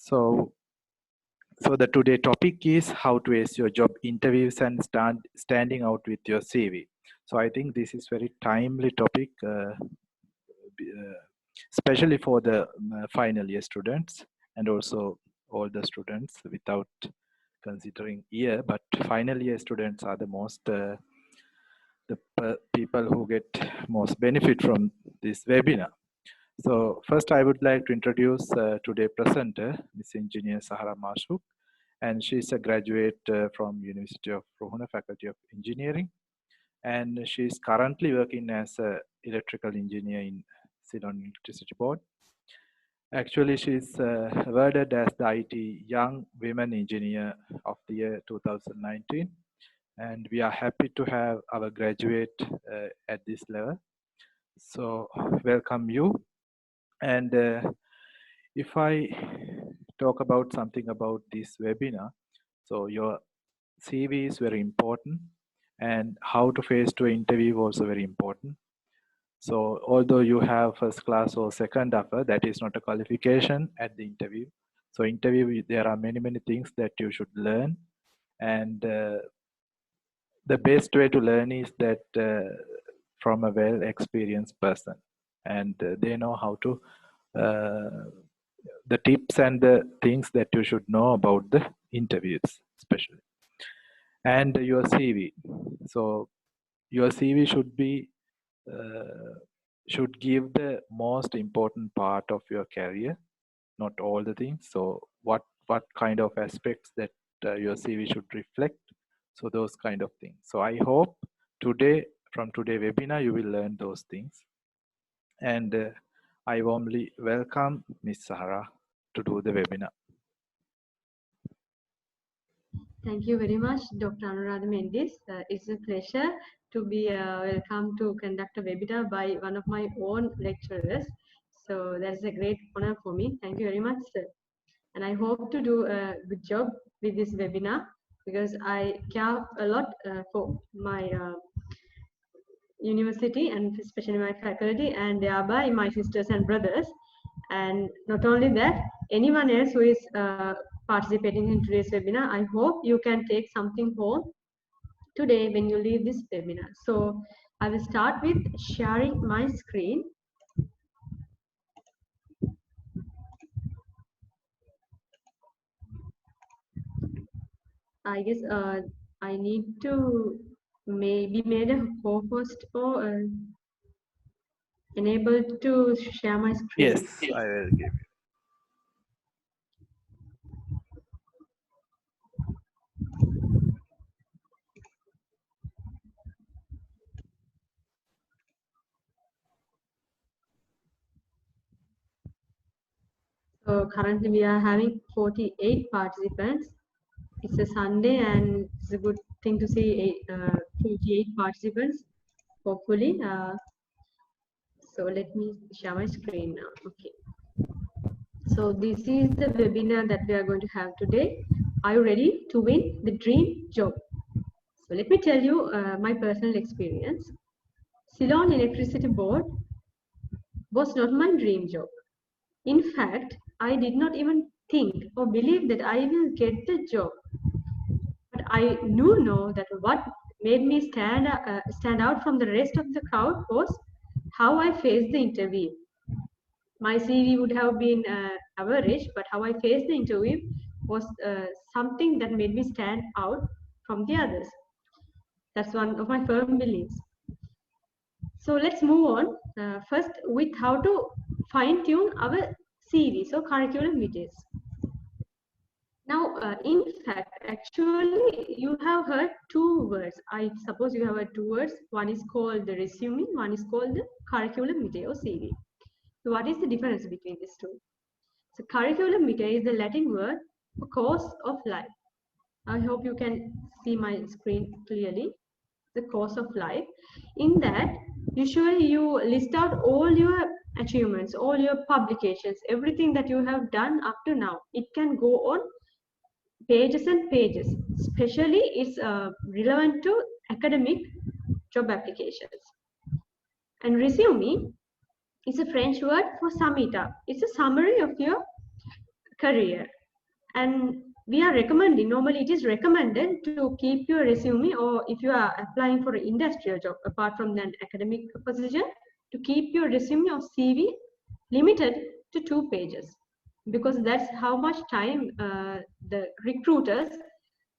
So, so the today topic is how to ace your job interviews and standing out with your CV. So I think this is very timely topic, especially for the final year students and also all the students without considering year. But final year students are the most people who get most benefit from this webinar. So first I would like to introduce today's presenter, Miss Engineer Sahara Mashuk, and she's a graduate from University of Ruhuna Faculty of Engineering, and she's currently working as an electrical engineer in Ceylon Electricity Board. Actually, she's awarded as the IT Young Women Engineer of the year 2019, and we are happy to have our graduate at this level. So welcome you. And if I talk about something about this webinar, so your CV is very important, and how to face to interview also very important. So although you have first class or second upper, that is not a qualification at the interview. So interview, there are many things that you should learn, and the best way to learn is that from a well-experienced person, and they know how to the tips and the things that you should know about the interviews, especially, and your CV. So your CV should be should give the most important part of your career, not all the things. So what kind of aspects that your CV should reflect, so those kind of things. So I hope today, from today webinar, you will learn those things, and I warmly welcome Miss Sahara to do the webinar. Thank you very much, Dr. Anuradha Mendis. It's a pleasure to be welcome to conduct a webinar by one of my own lecturers. So that's a great honor for me. Thank you very much, sir. And I hope to do a good job with this webinar because I care a lot for my university and especially my faculty and thereby my sisters and brothers. And not only that, anyone else who is participating in today's webinar, I hope you can take something home today when you leave this webinar. So I will start with sharing my screen. I guess I need to maybe made a co-host or enable to share my screen. Yes, I will give you. So currently we are having 48 participants. It's a Sunday and it's a good thing to see 48 participants, hopefully. So let me share my screen now. Okay. So this is the webinar that we are going to have today. Are you ready to win the dream job? So let me tell you my personal experience. Ceylon Electricity Board was not my dream job. In fact, I did not even think or believe that I will get the job. But I do know that what made me stand out from the rest of the crowd was how I faced the interview. My CV would have been average, but how I faced the interview was something that made me stand out from the others. That's one of my firm beliefs. So let's move on first with how to fine tune our CV, so curriculum videos. Now, in fact, actually, you have heard two words. I suppose you have heard two words. One is called the resume, one is called the curriculum vitae or CV. So what is the difference between these two? So curriculum vitae is the Latin word for course of life. I hope you can see my screen clearly. The course of life. In that, usually you list out all your achievements, all your publications, everything that you have done up to now. It can go on pages and pages. Especially it's relevant to academic job applications. And resume is a French word for sum it up. It's a summary of your career. And we are recommending, normally it is recommended to keep your resume, or if you are applying for an industrial job apart from an academic position, to keep your resume or CV limited to 2 pages, because that's how much time the recruiters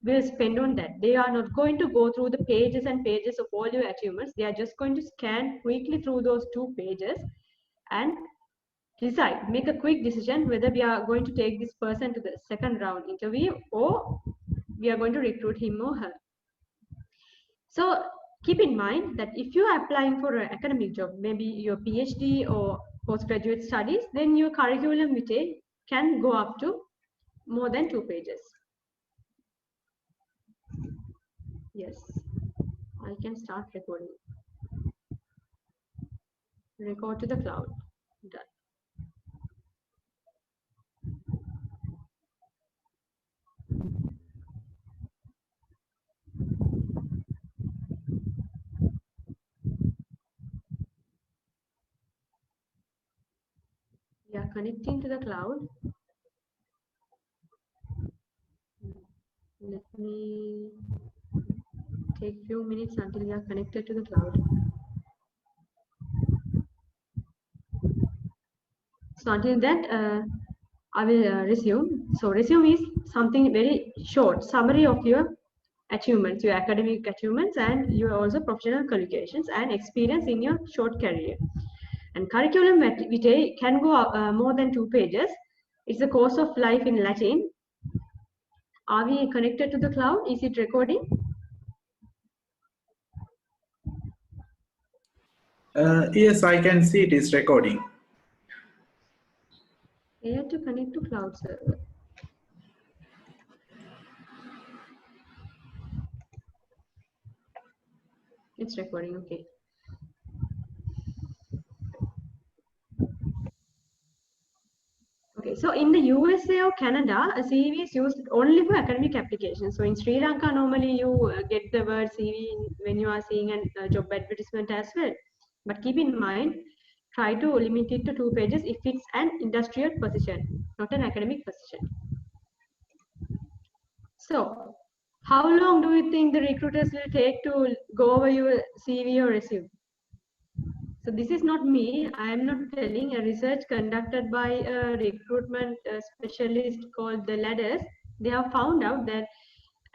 will spend on that. They are not going to go through the pages and pages of all your achievements. They are just going to scan quickly through those 2 pages and decide, make a quick decision whether we are going to take this person to the second round interview or we are going to recruit him or her. So keep in mind that if you are applying for an academic job, maybe your PhD or postgraduate studies, then your curriculum vitae can go up to more than 2 pages. Yes, I can start recording. Record to the cloud. Done. We are connecting to the cloud. Let me take few minutes until we are connected to the cloud. So until that, I will resume. So resume is something very short summary of your achievements, your academic achievements, and your also professional qualifications and experience in your short career. And curriculum vitae can go more than 2 pages. It's the course of life in Latin. Are we connected to the cloud? Is it recording? Yes, I can see it is recording. I have to connect to cloud server. It's recording, okay. Okay, so in the USA or Canada, a CV is used only for academic applications. So in Sri Lanka, normally you get the word CV when you are seeing a job advertisement as well. But keep in mind, try to limit it to 2 pages if it's an industrial position, not an academic position. So, how long do you think the recruiters will take to go over your CV or resume? So this is not me. I am not telling. A research conducted by a recruitment specialist called the Ladders. They have found out that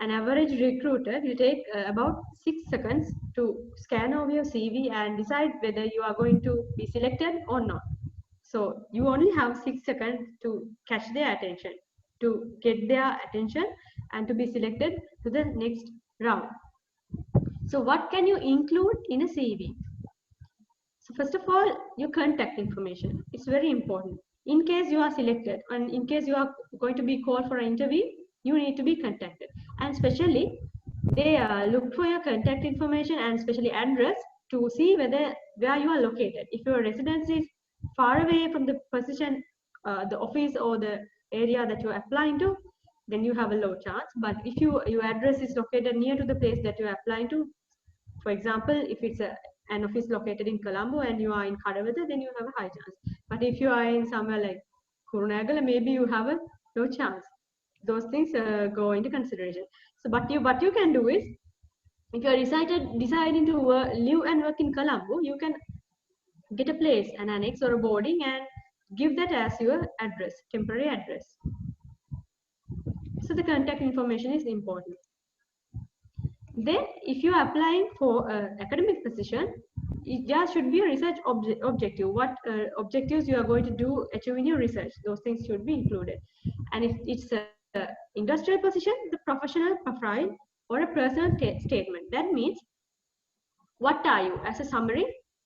an average recruiter will take about 6 seconds to scan over your CV and decide whether you are going to be selected or not. So you only have 6 seconds to catch their attention, to get their attention and to be selected to the next round. So what can you include in a CV? So first of all, your contact information. It's very important. In case you are selected and in case you are going to be called for an interview, you need to be contacted. And especially, they look for your contact information and especially address to see where you are located. If your residence is far away from the position, the office or the area that you're applying to, then you have a low chance. But if your address is located near to the place that you're applying to, for example, if it's an office located in Colombo and you are in Kadawada, then you have a high chance. But if you are in somewhere like Kurunagala, maybe you have a low chance. Those things go into consideration. So, what you can do is, if you are deciding to live and work in Colombo, you can get a place, an annex or a boarding, and give that as your address, temporary address. So the contact information is important. Then, if you are applying for an academic position, there should be a research objective. What objectives you are going to do achieve in your research, those things should be included. And if it's an industrial position, the professional profile or a personal statement. That means, what are you as a summary,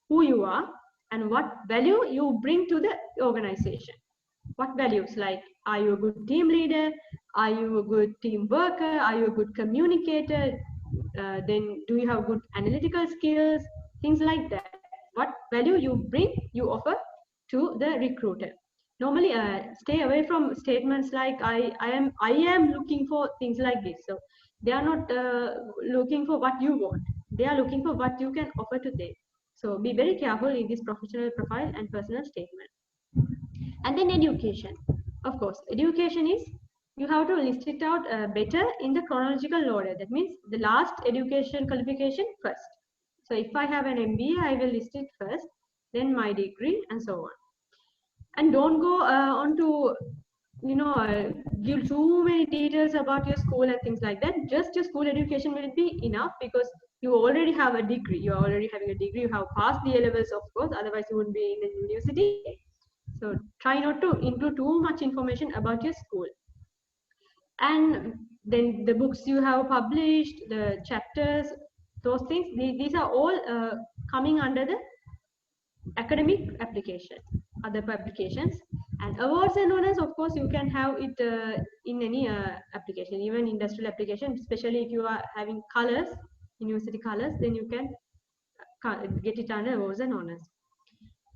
who you are, and what value you bring to the organization. What values, like, are you a good team leader? Are you a good team worker? Are you a good communicator? Then do you have good analytical skills? Things like that. What value you bring, you offer to the recruiter. Normally, stay away from statements like I am looking for things like this. So they are not looking for what you want. They are looking for what you can offer to them. So be very careful in this professional profile and personal statement. And then education. of course, education is, you have to list it out better in the chronological order. That means the last education qualification first. So if I have an MBA, I will list it first, then my degree, and so on. And don't go on to, give too many details about your school and things like that. Just your school education will be enough, because you already have a degree. You are already having a degree. You have passed the A levels, of course. Otherwise, you wouldn't be in the university. So try not to include too much information about your school. And then the books you have published, the chapters, those things, these are all coming under the academic application, other publications. And awards and honors, of course, you can have it in any application, even industrial application, especially if you are having colors, university colors, then you can get it under awards and honors.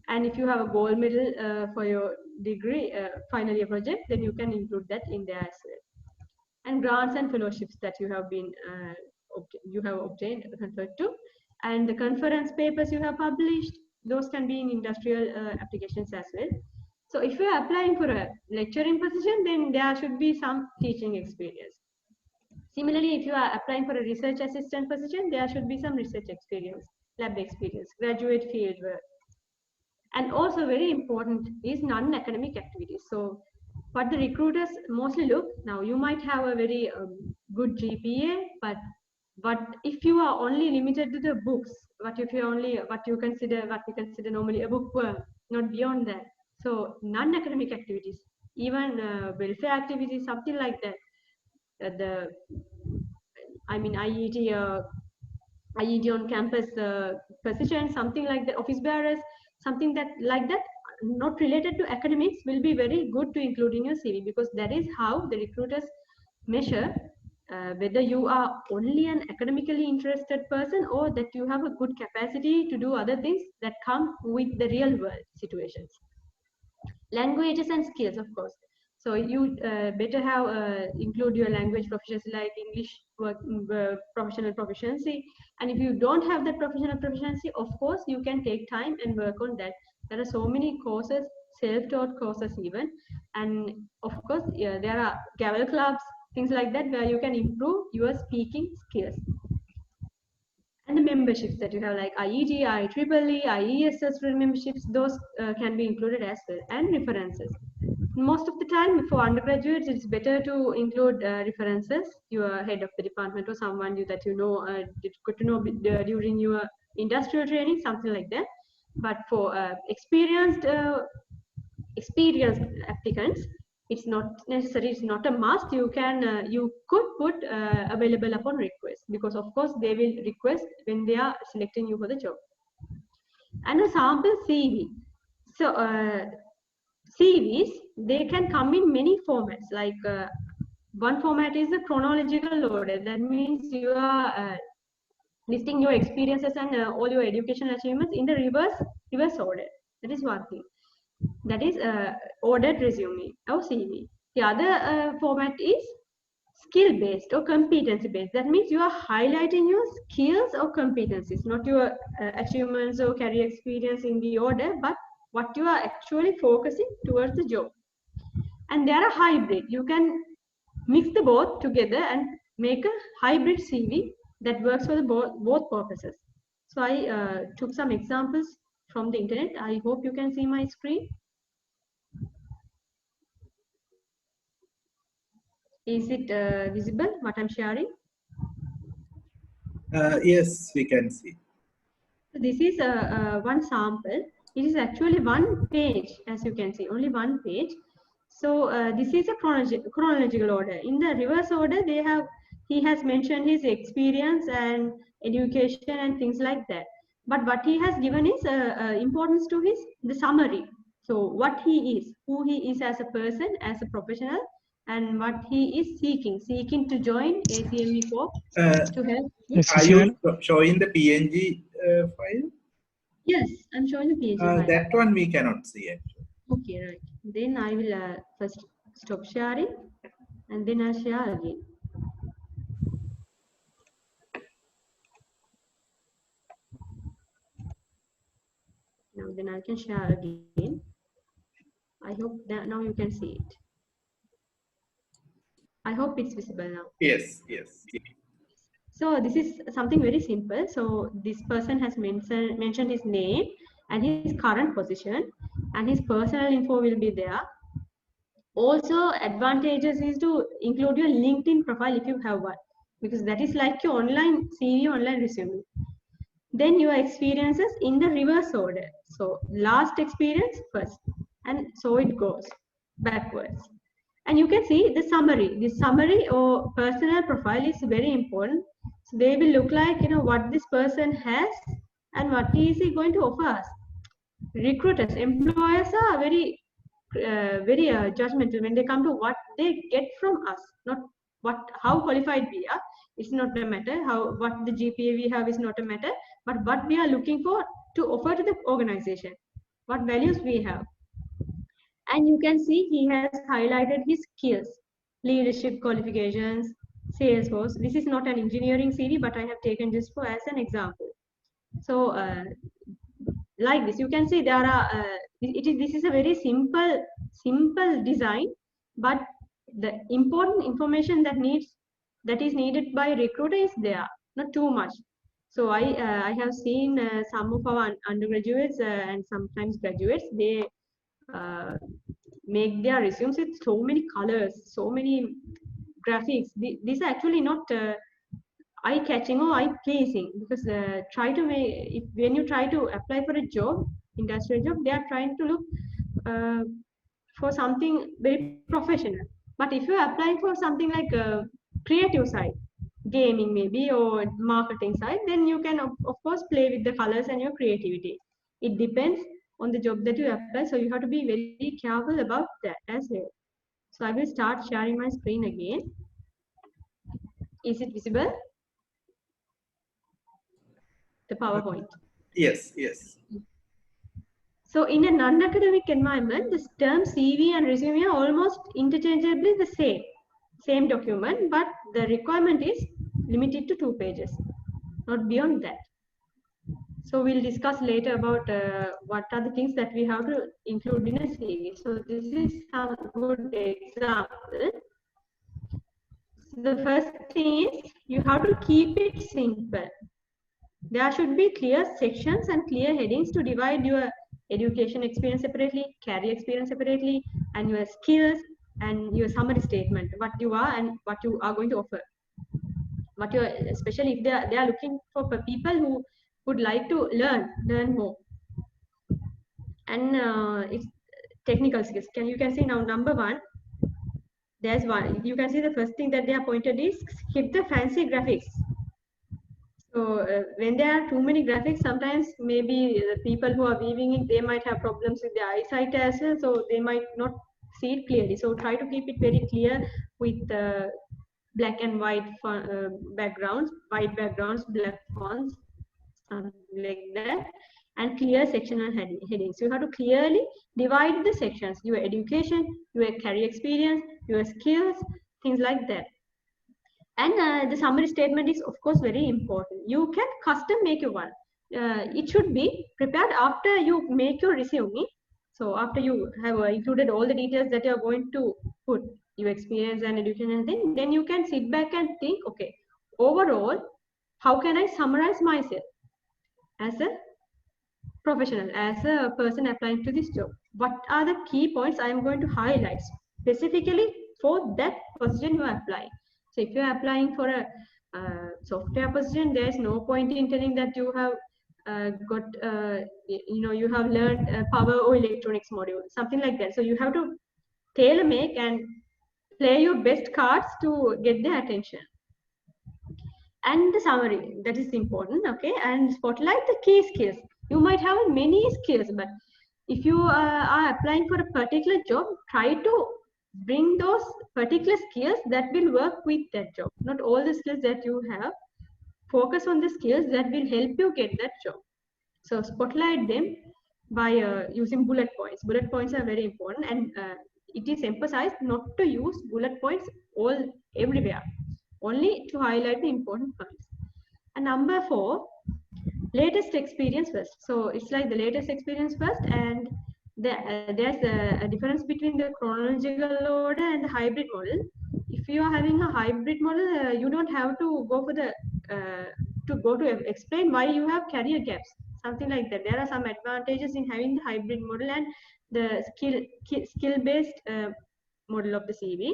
And if you have a gold medal for your degree, final year project, then you can include that in there as well. And grants and fellowships that you have been obtained, conferred to, and the conference papers you have published, those can be in industrial applications as well. So if you are applying for a lecturing position, then there should be some teaching experience. Similarly, if you are applying for a research assistant position, there should be some research experience, lab experience, graduate field work. And also very important is non-academic activities. So what the recruiters mostly look, now you might have a very good GPA, but if you are only limited to the books, what you consider normally a bookworm, not beyond that. So non-academic activities, even welfare activities, something like that. IED on campus position, something like that, office bearers, something that like that, not related to academics, will be very good to include in your CV, because that is how the recruiters measure whether you are only an academically interested person, or that you have a good capacity to do other things that come with the real world situations. Languages and skills, of course. So you better have include your language proficiency, like English professional proficiency. And if you don't have that professional proficiency, of course, you can take time and work on that. There are so many courses, self-taught courses even. And of course, there are Gavel clubs, things like that, where you can improve your speaking skills. And the memberships that you have, like IEG, IEEE, IESS memberships, those can be included as well. And references. Most of the time for undergraduates, it's better to include references, your head of the department or someone that you know, good to know during your industrial training, something like that. But for experienced applicants, it's not necessary, it's not a must. You can you could put available upon request, because of course they will request when they are selecting you for the job. And a sample CV. So CVs, they can come in many formats. Like one format is the chronological order. That means you are listing your experiences and all your educational achievements in the reverse order. That is one thing. That is ordered resume or CV. The other format is skill based or competency based. That means you are highlighting your skills or competencies, not your achievements or career experience in the order, but what you are actually focusing towards the job. And they are a hybrid. You can mix the both together and make a hybrid CV that works for the both purposes. So I took some examples from the internet. I hope you can see my screen. Is it visible what I'm sharing? Yes, we can see. So this is one sample. It is actually one page, as you can see, only one page. So this is a chronological order. In the reverse order, he has mentioned his experience and education and things like that. But what he has given is importance to the summary. So what he is, who he is as a person, as a professional, and what he is seeking to join ACME Corp to help. Are you showing the PNG file? Yes, I'm showing the PNG file. That one we cannot see actually. Okay, right. Then I will first stop sharing, and then I'll share again. Now then I can share again. I hope that now you can see it. I hope it's visible now. Yes, yes. So this is something very simple. So this person has mentioned his name and his current position, and his personal info will be there. Also, advantages is to include your LinkedIn profile if you have one, because that is like your online CV, online resume. Then your experiences in the reverse order. So last experience first, and so it goes backwards. And you can see the summary. The summary or personal profile is very important. So they will look like, you know, what this person has and what is he going to offer us. Recruiters, employers are very judgmental when they come to what they get from us, not how qualified we are. It's not a matter. What the GPA we have is not a matter, but what we are looking for to offer to the organization, what values we have. And you can see he has highlighted his skills, leadership qualifications, Salesforce. This is not an engineering CV, but I have taken just for as an example. So like this, you can see there are this is a very simple design, but the important information that is needed by recruiter is there, not too much. So I have seen some of our undergraduates and sometimes graduates, they make their resumes with so many colors, so many graphics. These are actually not eye-catching or eye-pleasing, because try to make when you try to apply for a job, industrial job, they are trying to look for something very professional. But if you are applying for something like a creative side, gaming maybe, or marketing side, then you can of course play with the colors and your creativity. It depends on the job that you apply, so you have to be very careful about that as well. So I will start sharing my screen again. Is it visible? The PowerPoint. Yes, yes. So in a non-academic environment, the term CV and resume are almost interchangeably the same document, but the requirement is limited to 2 pages, not beyond that. So we'll discuss later about what are the things that we have to include in a CV. So this is some good example. The first thing is you have to keep it simple. There should be clear sections and clear headings to divide your education experience separately, career experience separately, and your skills and your summary statement, what you are and what you are going to offer. What you are, especially if they are looking for people who would like to learn more. And it's technical skills. You can see now number 1. There's one. You can see the first thing that they are pointed is skip the fancy graphics. So when there are too many graphics, sometimes maybe the people who are viewing it, they might have problems with their eyesight as well, so they might not see it clearly. So try to keep it very clear with black and white backgrounds, white backgrounds, black fonts, something like that, and clear sectional headings. You have to clearly divide the sections: your education, your career experience, your skills, things like that. And the summary statement is of course very important. You can custom make one. It should be prepared after you make your resume. So after you have included all the details that you are going to put, your experience and education and thing, then you can sit back and think, okay, overall, how can I summarize myself as a professional, as a person applying to this job? What are the key points I am going to highlight specifically for that position you are applying? So if you are applying for a software position, there is no point in telling that you have you have learned power or electronics module, something like that. So you have to tailor make and play your best cards to get their attention. And the summary, that is important, okay? And spotlight the key skills. You might have many skills, but if you are applying for a particular job, try to bring those particular skills that will work with that job. Not all the skills that you have. Focus on the skills that will help you get that job. So spotlight them by using bullet points. Bullet points are very important, and it is emphasized not to use bullet points everywhere, only to highlight the important points. And number 4, latest experience first. So it's like the latest experience first, and there's a difference between the chronological order and the hybrid model. if you are having a hybrid model, you don't have to go for the explain why you have career gaps, something like that. There are some advantages in having the hybrid model and the skill based model of the CV.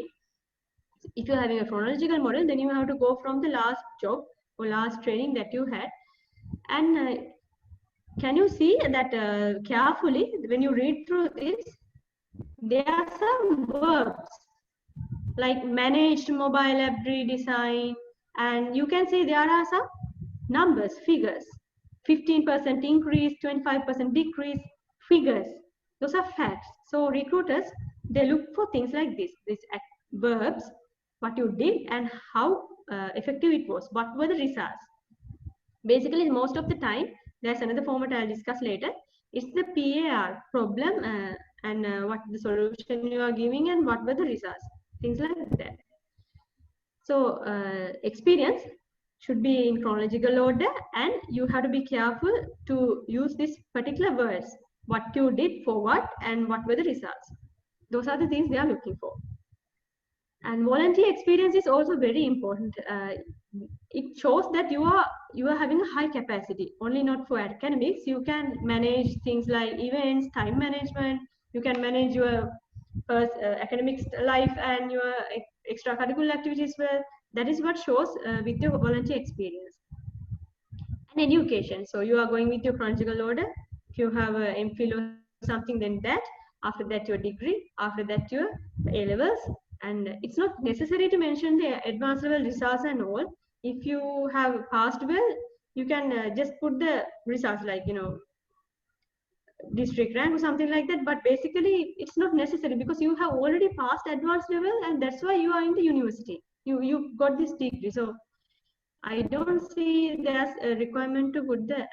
If you're having a chronological model, then you have to go from the last job or last training that you had. And can you see that carefully when you read through this, there are some verbs like managed mobile app redesign, and you can see there are some numbers, figures, 15% increase, 25% decrease, figures. Those are facts. So recruiters, they look for things like this, these verbs, what you did and how effective it was, what were the results. Basically, most of the time, there's another format I'll discuss later. It's the PAR, problem, and what the solution you are giving and what were the results, things like that. So experience should be in chronological order, and you have to be careful to use these particular words, what you did for what and what were the results. Those are the things they are looking for. And volunteer experience is also very important. It shows that you are having a high capacity, only not for academics. You can manage things like events, time management. You can manage your academic life and your extracurricular activities well. That is what shows with your volunteer experience. And education. So you are going with your chronological order. If you have a MPhil or something, then that. After that, your degree. After that, your A-levels. And it's not necessary to mention the advanced level results and all. If you have passed well, you can just put the results like, district rank or something like that. But basically, it's not necessary because you have already passed advanced level, and that's why you are in the university. You got this degree. So I don't see there's a requirement to put the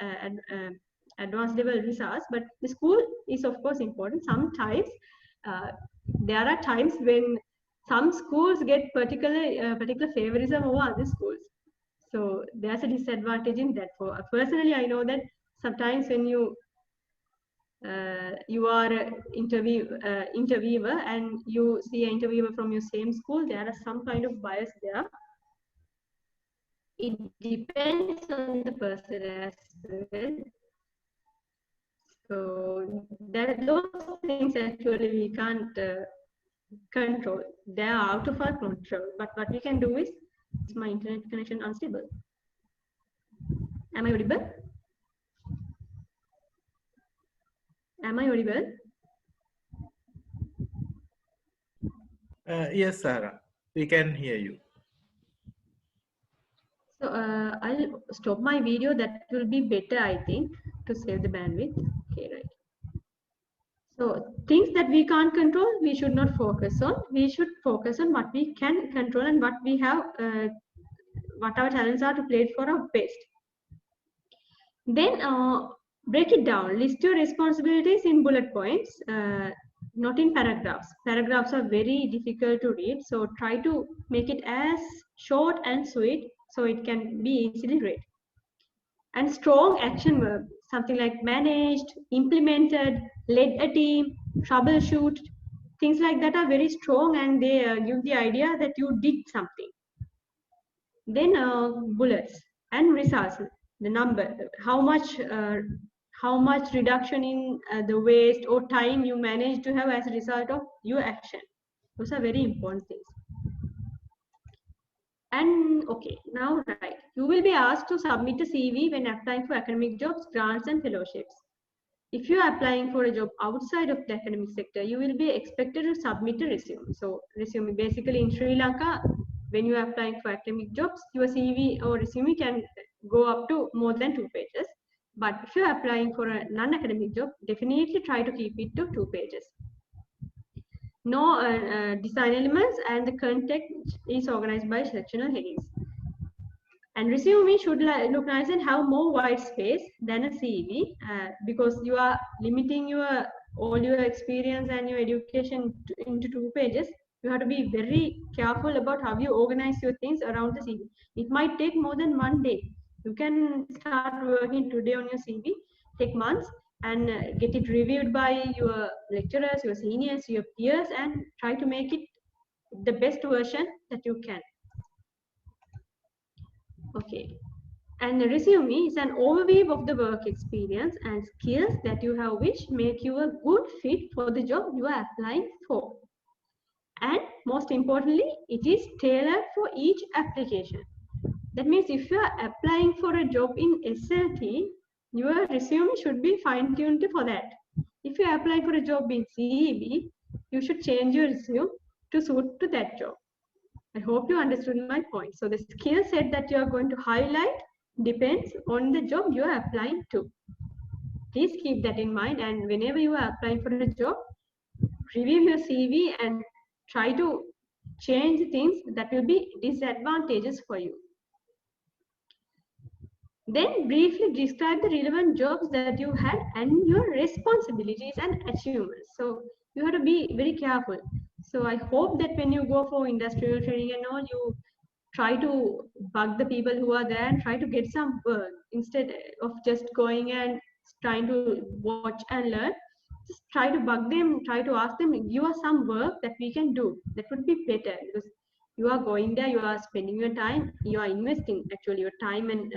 advanced level results, but the school is of course important. Sometimes there are times when some schools get particular favorism over other schools. So there's a disadvantage in that. For personally, I know that sometimes when you are an interviewer and you see an interviewer from your same school, there are some kind of bias there. It depends on the person as well. So those things actually we can't control. They are out of our control. But what we can do is my internet connection unstable. Am I audible? Am I audible? Yes, Sarah, we can hear you. So I'll stop my video. That will be better, I think, to save the bandwidth. Okay, right. So things that we can't control, we should not focus on. We should focus on what we can control and what we have, what our talents are to play it for our best. Then break it down. List your responsibilities in bullet points, not in paragraphs. Paragraphs are very difficult to read, so try to make it as short and sweet so it can be easily read. And strong action verb, something like managed, implemented, led a team, troubleshoot, things like that are very strong and they give the idea that you did something. Then bullets and results, the number, how much reduction in the waste or time you managed to have as a result of your action. Those are very important things. And okay, now right, you will be asked to submit a CV when applying for academic jobs, grants and fellowships. If you are applying for a job outside of the academic sector, you will be expected to submit a resume. So resume, basically in Sri Lanka, when you are applying for academic jobs, your CV or resume can go up to more than 2 pages. But if you are applying for a non-academic job, definitely try to keep it to 2 pages. No design elements, and the content is organized by sectional headings. And resume should look nice and have more white space than a CV because you are limiting all your experience and your education into 2 pages. You have to be very careful about how you organize your things around the CV. It might take more than 1 day. You can start working today on your CV, take months, and get it reviewed by your lecturers, your seniors, your peers, and try to make it the best version that you can. Okay. And the resume is an overview of the work experience and skills that you have which make you a good fit for the job you are applying for. And most importantly, it is tailored for each application. That means if you are applying for a job in SLT, your resume should be fine-tuned for that. If you apply for a job in CEB, you should change your resume to suit to that job. I hope you understood my point. So the skill set that you are going to highlight depends on the job you are applying to. Please keep that in mind, and whenever you are applying for a job, review your CV and try to change things that will be disadvantageous for you. Then briefly describe the relevant jobs that you had and your responsibilities and achievements. So you have to be very careful. So I hope that when you go for industrial training and all, you try to bug the people who are there and try to get some work instead of just going and trying to watch and learn. Just try to bug them, try to ask them, give us some work that we can do. That would be better, because you are going there, you are spending your time, you are investing actually your time and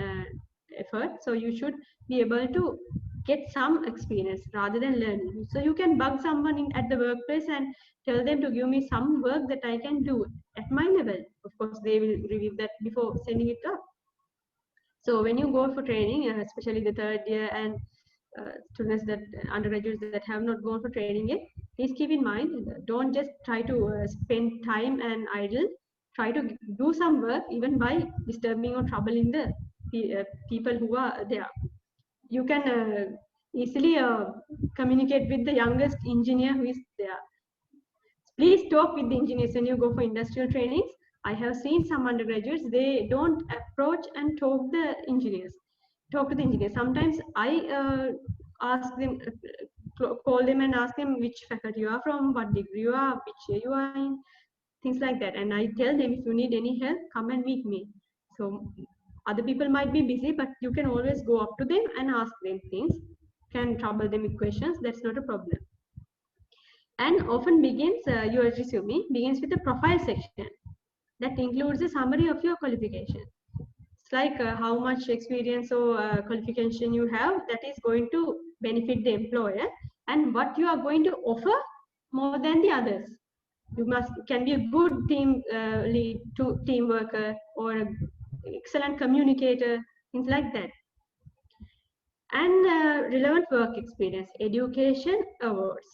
effort. So you should be able to get some experience rather than learning. So you can bug someone at the workplace and tell them to give me some work that I can do at my level. Of course, they will review that before sending it up. So when you go for training, especially the third year and students that undergraduates that have not gone for training yet, please keep in mind, don't just try to spend time and idle. Try to do some work even by disturbing or troubling the people who are there. You can easily communicate with the youngest engineer who is there. Please talk with the engineers when you go for industrial trainings. I have seen some undergraduates, they don't approach and talk to the engineers. Sometimes I ask them, call them and ask them which faculty you are from, what degree you are, which year you are in, things like that. And I tell them, if you need any help, come and meet me. So other people might be busy, but you can always go up to them and ask them things, can trouble them with questions, that's not a problem. And often begins, your resume begins with a profile section that includes a summary of your qualification. It's like how much experience or qualification you have that is going to benefit the employer, and what you are going to offer more than the others. You can be a good team lead, team worker, or an excellent communicator, things like that. And relevant work experience, education, awards,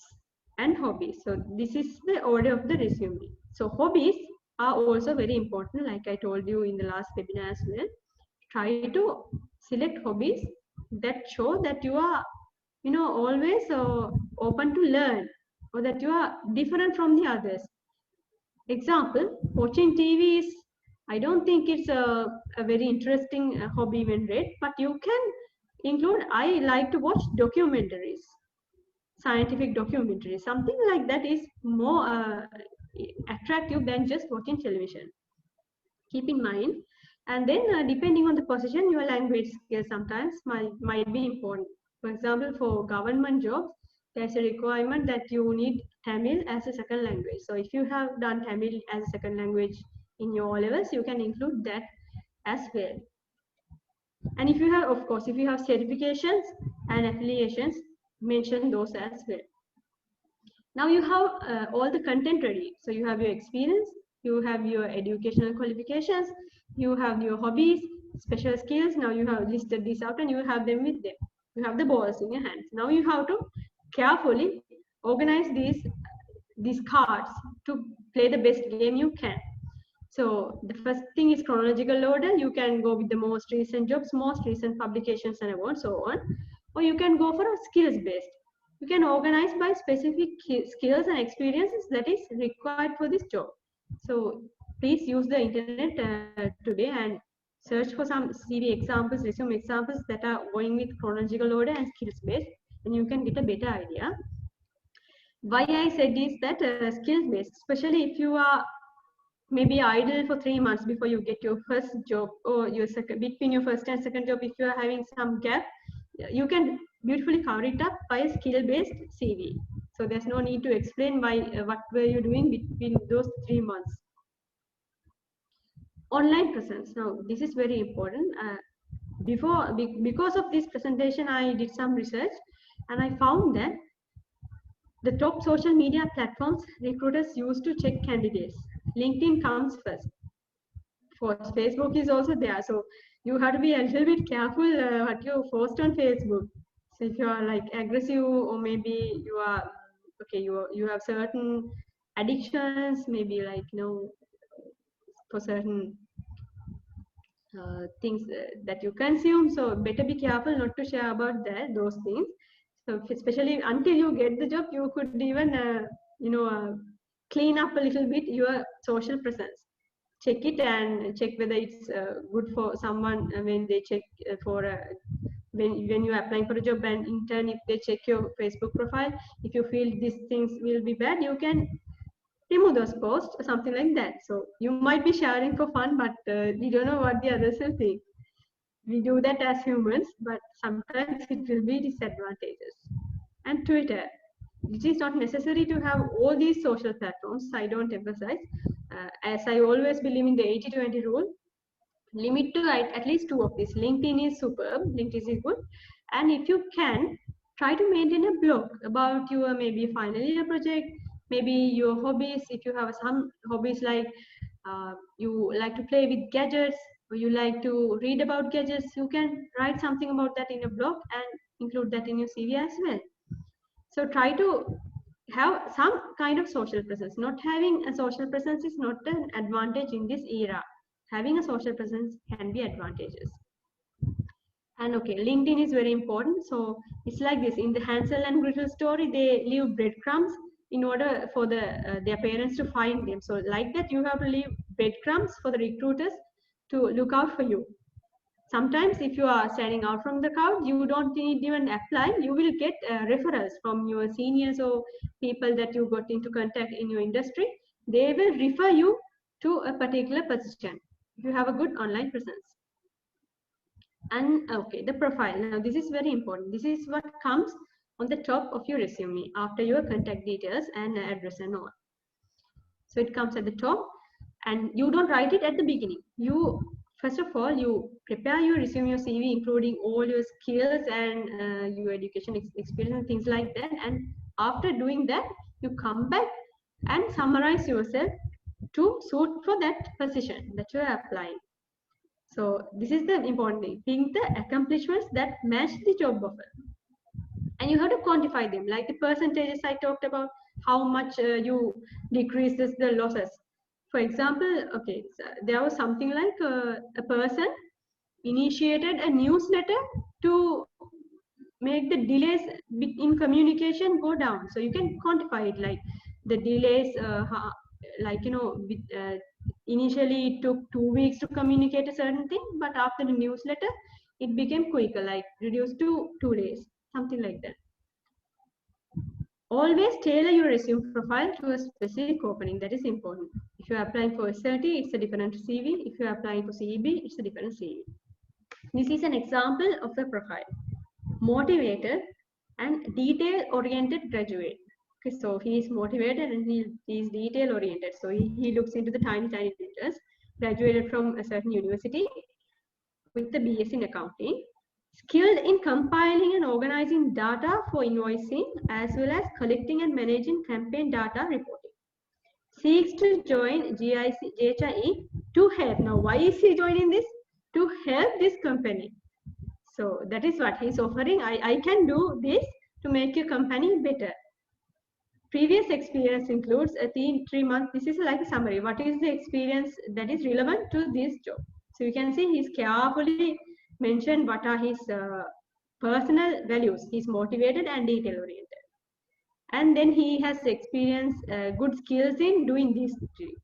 and hobbies. So this is the order of the resume. So hobbies are also very important, like I told you in the last webinar as well. Try to select hobbies that show that you are, always open to learn, or that you are different from the others. Example, watching TV is, I don't think it's a very interesting hobby when read, but you can include, I like to watch documentaries, scientific documentaries. Something like that is more attractive than just watching television. Keep in mind. And then depending on the position, your language skills sometimes might be important. For example, for government jobs, there's a requirement that you need Tamil as a second language. So if you have done Tamil as a second language in your O-levels, you can include that as well. And if you have, of course, if you have certifications and affiliations, mention those as well. Now you have all the content ready. So you have your experience, you have your educational qualifications, you have your hobbies, special skills. Now you have listed these out and you have them with them. You have the balls in your hands. Now you have to carefully organize these cards to play the best game you can. So the first thing is chronological order. You can go with the most recent jobs, most recent publications and so on. Or you can go for a skills based. You can organize by specific skills and experiences that is required for this job. So please use the internet today and search for some CV examples, resume examples that are going with chronological order and skills based, and you can get a better idea. Why I said is that skills based, especially if you are maybe idle for 3 months before you get your first job, or your between your first and second job, if you are having some gap, you can beautifully cover it up by a skill based CV. So there's no need to explain why what were you doing between those 3 months. Online presence. Now this is very important. Because of this presentation, I did some research and I found that the top social media platforms recruiters use to check candidates. LinkedIn comes first. For Facebook is also there. So you have to be a little bit careful what you post on Facebook. So if you are like aggressive, or maybe you are okay, you have certain addictions, maybe like for certain things that you consume. So better be careful not to share about those things. So especially until you get the job, you could even clean up a little bit your social presence. Check it and check whether it's good for someone when they check for when you're applying for a job, and in turn if they check your Facebook profile, if you feel these things will be bad, you can remove those posts or something like that. So you might be sharing for fun, but we don't know what the others will think. We do that as humans, but sometimes it will be disadvantageous. And Twitter. It is not necessary to have all these social platforms. I don't emphasize. As I always believe in the 80-20 rule, limit to at least 2 of these. LinkedIn is superb. LinkedIn is good. And if you can, try to maintain a blog about your maybe final year project, maybe your hobbies. If you have some hobbies like you like to play with gadgets, or you like to read about gadgets, you can write something about that in a blog and include that in your CV as well. So try to have some kind of social presence. Not having a social presence is not an advantage in this era. Having a social presence can be advantageous. And okay, LinkedIn is very important. So it's like this. In the Hansel and Gretel story, they leave breadcrumbs in order for their parents to find them. So like that, you have to leave breadcrumbs for the recruiters to look out for you. Sometimes if you are standing out from the crowd, you don't need even apply. You will get referrals from your seniors or people that you got into contact in your industry. They will refer you to a particular position if you have a good online presence. And okay, the profile. Now this is very important. This is what comes on the top of your resume after your contact details and address and all. So it comes at the top, and you don't write it at the beginning. First of all, you prepare your resume, your CV, including all your skills and your education experience and things like that. And after doing that, you come back and summarize yourself to suit for that position that you are applying. So this is the important thing. Think the accomplishments that match the job offer. And you have to quantify them, like the percentages I talked about, how much you decreases the losses. For example, okay, so there was something like a person initiated a newsletter to make the delays in communication go down. So you can quantify it, like the delays, initially it took 2 weeks to communicate a certain thing, but after the newsletter, it became quicker, like reduced to 2 days, something like that. Always tailor your resume profile to a specific opening. That is important. If you're applying for SLT, it's a different CV. If you're applying for CEB, it's a different CV. This is an example of a profile. Motivated and detail-oriented graduate. Okay, so he is motivated and he is detail-oriented. So he looks into the tiny details. Graduated from a certain university with the BS in accounting. Skilled in compiling and organizing data for invoicing, as well as collecting and managing campaign data reporting. Seeks to join GHIE to help. Now, why is he joining this? To help this company. So that is what he's offering. I can do this to make your company better. Previous experience includes a 3 month. This is like a summary. What is the experience that is relevant to this job? So you can see he's carefully mentioned what are his personal values. He's motivated and detail oriented. And then he has experience, good skills in doing these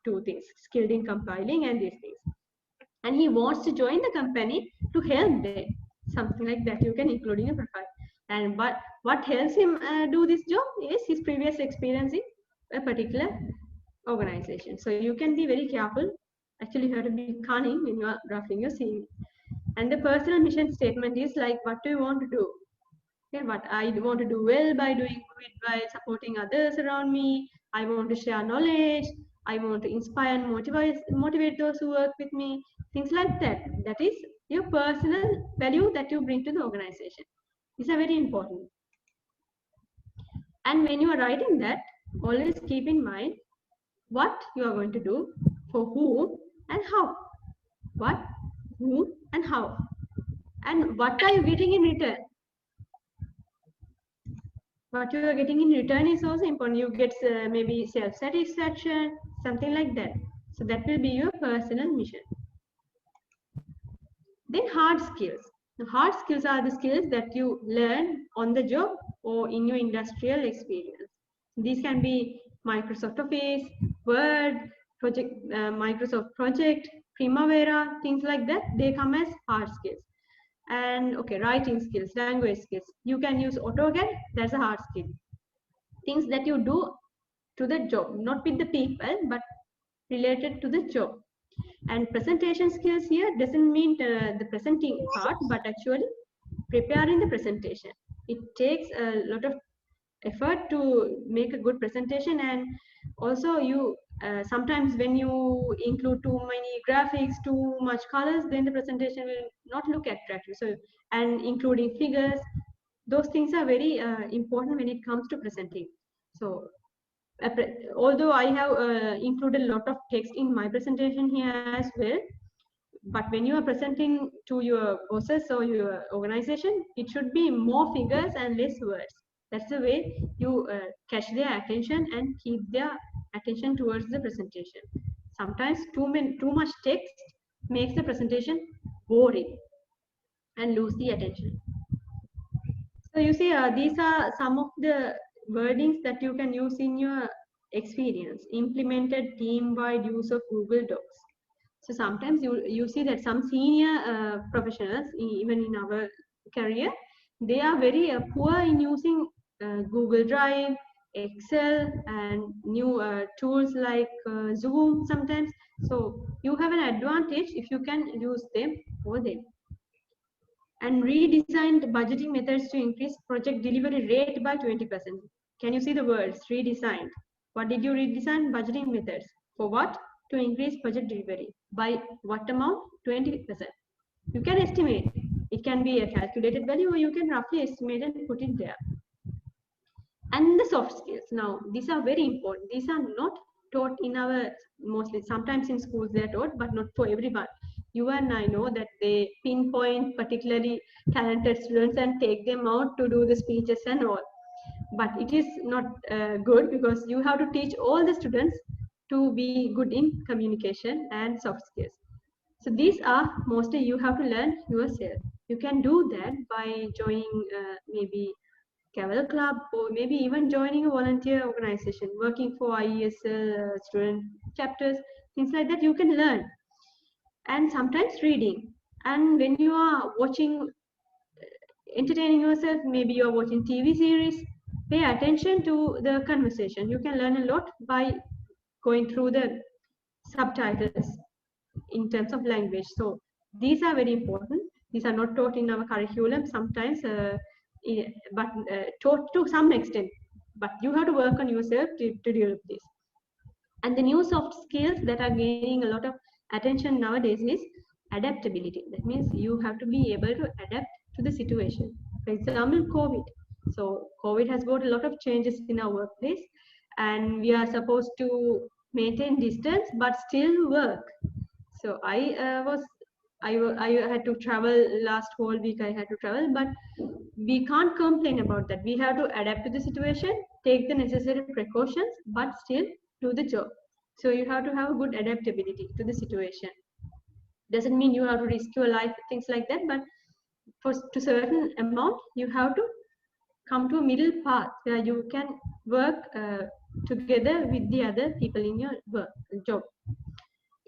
2 things, skilled in compiling and these things. And he wants to join the company to help them, something like that you can include in your profile. And what helps him do this job is his previous experience in a particular organization. So you can be very careful. Actually, you have to be cunning when you are drafting your CV. And the personal mission statement is like, what do you want to do? Okay, but I want to do well by doing good, by supporting others around me. I want to share knowledge. I want to inspire and motivate those who work with me. Things like that. That is your personal value that you bring to the organization. These are very important. And when you are writing that, always keep in mind what you are going to do, for whom and how. What, who, and how. And what are you getting in return? What you are getting in return is also important. You get maybe self-satisfaction, something like that. So that will be your personal mission. Then hard skills. The hard skills are the skills that you learn on the job or in your industrial experience. These can be Microsoft Office, Word, Microsoft Project, Primavera, things like that. They come as hard skills. And okay, writing skills, language skills. You can use AutoCAD, that's a hard skill. Things that you do to the job, not with the people, but related to the job. And presentation skills here doesn't mean the presenting part, but actually preparing the presentation. It takes a lot of effort to make a good presentation, and also you sometimes when you include too many graphics, too much colors, then the presentation will not look attractive. So, and including figures, those things are very important when it comes to presenting. So although I have included a lot of text in my presentation here as well, but when you are presenting to your bosses or your organization, it should be more figures and less words. That's the way you catch their attention and keep their attention towards the presentation. Sometimes too much text makes the presentation boring and lose the attention. So you see, these are some of the wordings that you can use in your experience. Implemented team-wide use of Google Docs. So sometimes you see that some senior professionals, even in our career, they are very poor in using Google Drive, Excel, and new tools like Zoom sometimes. So you have an advantage if you can use them over them. And redesigned budgeting methods to increase project delivery rate by 20%. Can you see the words redesigned? What did you redesign? Budgeting methods. For what? To increase project delivery. By what amount? 20%. You can estimate. It can be a calculated value, or you can roughly estimate and put it there. And the soft skills. Now, these are very important. These are not taught in our, mostly, sometimes in schools they are taught, but not for everyone. You and I know that they pinpoint particularly talented students and take them out to do the speeches and all. But it is not good, because you have to teach all the students to be good in communication and soft skills. So these are mostly you have to learn yourself. You can do that by joining maybe Cavell Club, or maybe even joining a volunteer organization, working for IESL student chapters, things like that. You can learn. And sometimes reading. And when you are watching, entertaining yourself, maybe you are watching TV series, pay attention to the conversation. You can learn a lot by going through the subtitles in terms of language. So these are very important. These are not taught in our curriculum sometimes, but taught to some extent. But you have to work on yourself to develop this. And the new soft skills that are gaining a lot of attention nowadays is adaptability. That means you have to be able to adapt to the situation. For example, COVID. So COVID has brought a lot of changes in our workplace, and we are supposed to maintain distance but still work. So I had to travel last whole week. I had to travel, but we can't complain about that. We have to adapt to the situation, take the necessary precautions, but still do the job. So you have to have a good adaptability to the situation. Doesn't mean you have to risk your life, things like that, but for to certain amount, you have to come to a middle path where you can work together with the other people in your job.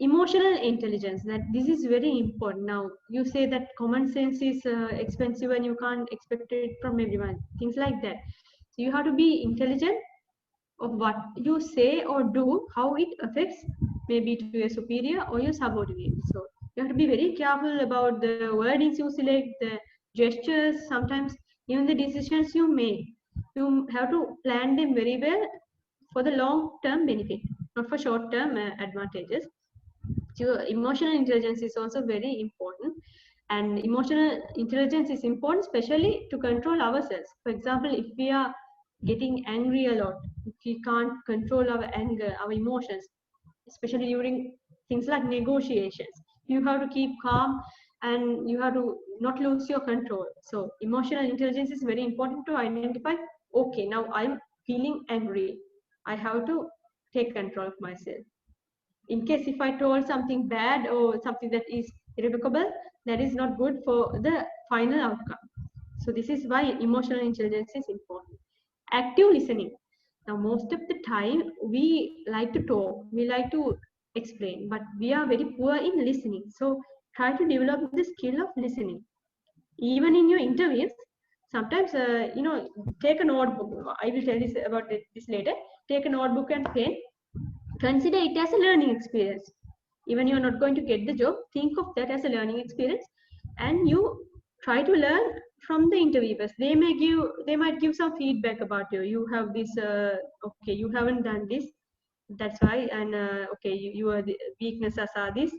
Emotional intelligence, that this is very important. Now you say that common sense is expensive and you can't expect it from everyone, things like that. So you have to be intelligent of what you say or do, how it affects maybe to your superior or your subordinate. So you have to be very careful about the wordings you select, the gestures. Sometimes even the decisions you make, you have to plan them very well for the long-term benefit, not for short-term advantages. So emotional intelligence is also very important, and emotional intelligence is important especially to control ourselves. For example, if we are getting angry a lot, if we can't control our anger, our emotions, especially during things like negotiations, you have to keep calm and you have to not lose your control. So emotional intelligence is very important to identify, okay, now I'm feeling angry, I have to take control of myself. In case if I told something bad or something that is irrevocable, that is not good for the final outcome. So this is why emotional intelligence is important. Active listening. Now, most of the time we like to talk, we like to explain, but we are very poor in listening. So try to develop the skill of listening. Even in your interviews, sometimes, take a notebook. I will tell this about this later. Take a notebook and pen. Consider it as a learning experience. Even you're not going to get the job, think of that as a learning experience, and you try to learn from the interviewers. They might give some feedback about you. You have this, okay, you haven't done this, that's why, and okay, your weaknesses are this.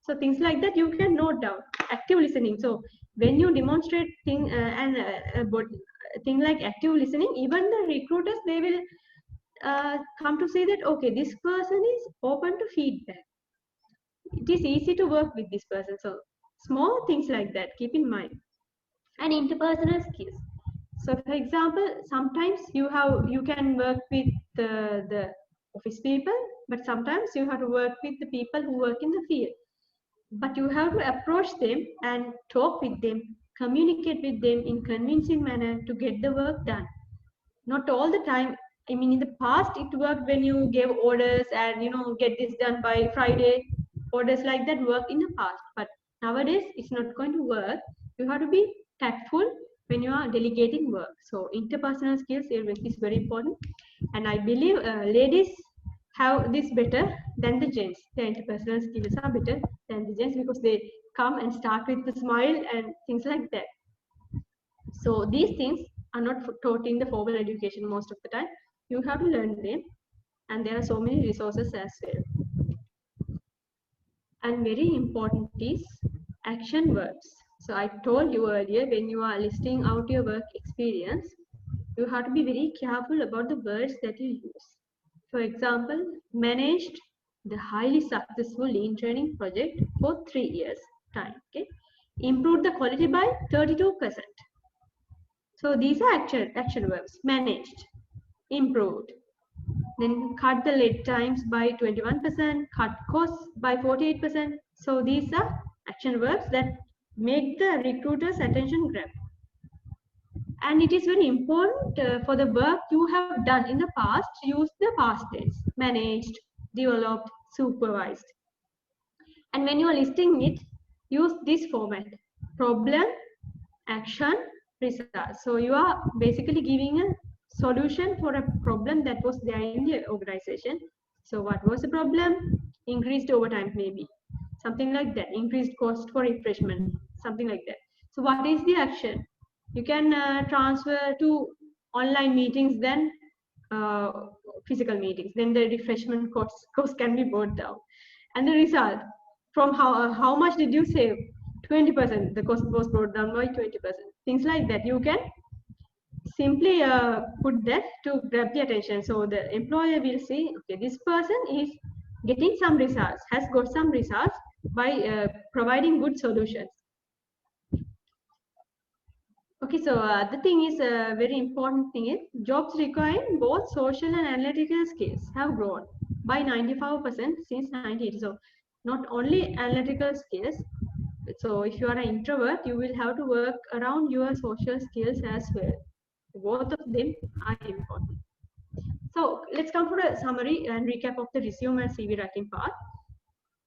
So things like that you can note down. Active listening. So when you demonstrate thing like active listening, even the recruiters, they will come to see that, okay, this person is open to feedback. It is easy to work with this person. So small things like that, keep in mind. And interpersonal skills. So for example, sometimes you can work with the office people, but sometimes you have to work with the people who work in the field. But you have to approach them and talk with them, communicate with them in convincing manner to get the work done. Not all the time. I mean, in the past it worked when you gave orders and get this done by Friday. Orders like that work in the past, but nowadays it's not going to work. You have to be tactful when you are delegating work. So interpersonal skills is very important, and I believe ladies have this better than the gents. The interpersonal skills are better than the gents because they come and start with the smile and things like that. So these things are not taught in the formal education most of the time. You have to learn them, and there are so many resources as well. And very important is action verbs. So I told you earlier, when you are listing out your work experience, you have to be very careful about the words that you use. For example, managed the highly successful lean training project for 3 years time. Okay, improved the quality by 32%. So these are action verbs. Managed, improved. Then cut the lead times by 21%, cut costs by 48%. So these are action verbs that make the recruiter's attention grab. And it is very important for the work you have done in the past, use the past tense. Managed, developed, supervised. And when you are listing it, use this format. Problem, action, result. So you are basically giving a solution for a problem that was there in the organization. So what was the problem? Increased overtime, maybe something like that. Increased cost for refreshment, something like that. So what is the action? You can transfer to online meetings, then physical meetings, then the refreshment cost can be brought down. And the result, from how much did you save? 20%. The cost was brought down by 20%. Things like that. You can simply put that to grab the attention. So the employer will see, okay, this person is getting some results, has got some results by providing good solutions. Okay, so the thing is, a very important thing is, jobs requiring both social and analytical skills have grown by 95% since 1980. So not only analytical skills. So if you are an introvert, you will have to work around your social skills as well. Both of them are important. So let's come for a summary and recap of the resume and CV writing part.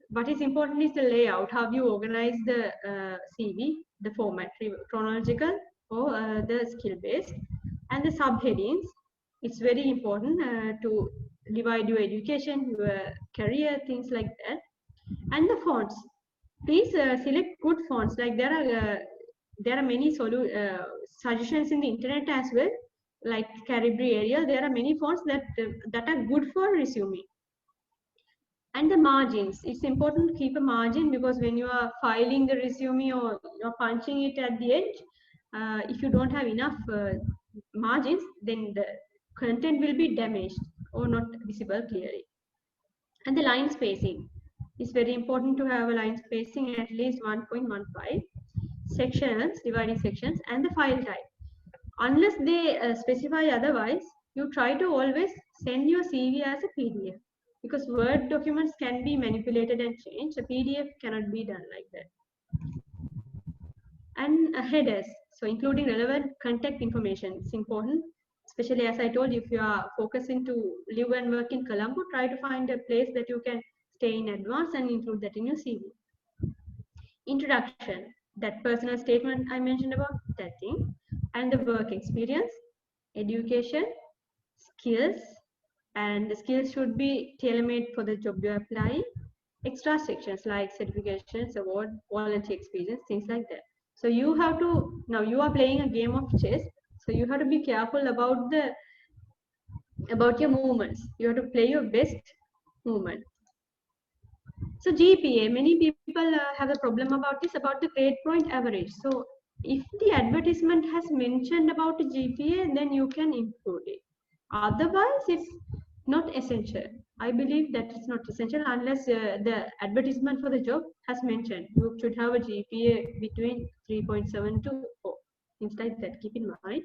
What is important is the layout, how you organize the CV, the format, chronological or the skill-based, and the subheadings. It's very important to divide your education, your career, things like that. And the fonts. Please select good fonts. Like there are there are many suggestions in the internet as well, like Calibri area. There are many fonts that are good for resume. And the margins, it's important to keep a margin, because when you are filing the resume or you're punching it at the edge, if you don't have enough margins, then the content will be damaged or not visible clearly. And the line spacing, it's very important to have a line spacing at least 1.15, sections, dividing sections, and the file type. Unless they specify otherwise, you try to always send your CV as a PDF, because Word documents can be manipulated and changed. A PDF cannot be done like that. And headers, so including relevant contact information, it's important. Especially, as I told you, if you are focusing to live and work in Colombo, try to find a place that you can stay in advance and include that in your CV. Introduction, that personal statement I mentioned about, that thing, and the work experience, education, skills, and the skills should be tailor-made for the job you're applying. Extra sections like certifications, award, volunteer experience, things like that. So you have to, now you are playing a game of chess, so you have to be careful about your movements. You have to play your best movement. So GPA, many people have a problem about this, about the grade point average. So if the advertisement has mentioned about the GPA, then you can include it. Otherwise, it's not essential. I believe that it's not essential unless the advertisement for the job has mentioned you should have a GPA between 3.7 to 4. Things like that, keep in mind.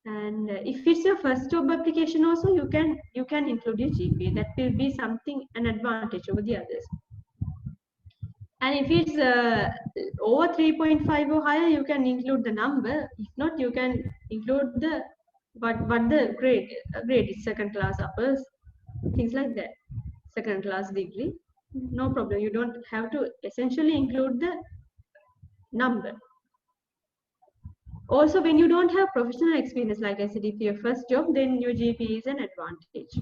And if it's your first job application also, you can include your GPA. That will be something, an advantage over the others. And if it's over 3.5 or higher, you can include the number. If not, you can include the what the grade is, second class, uppers, things like that, second class degree. No problem. You don't have to essentially include the number. Also, when you don't have professional experience, like I said, if your first job, then your GPA is an advantage.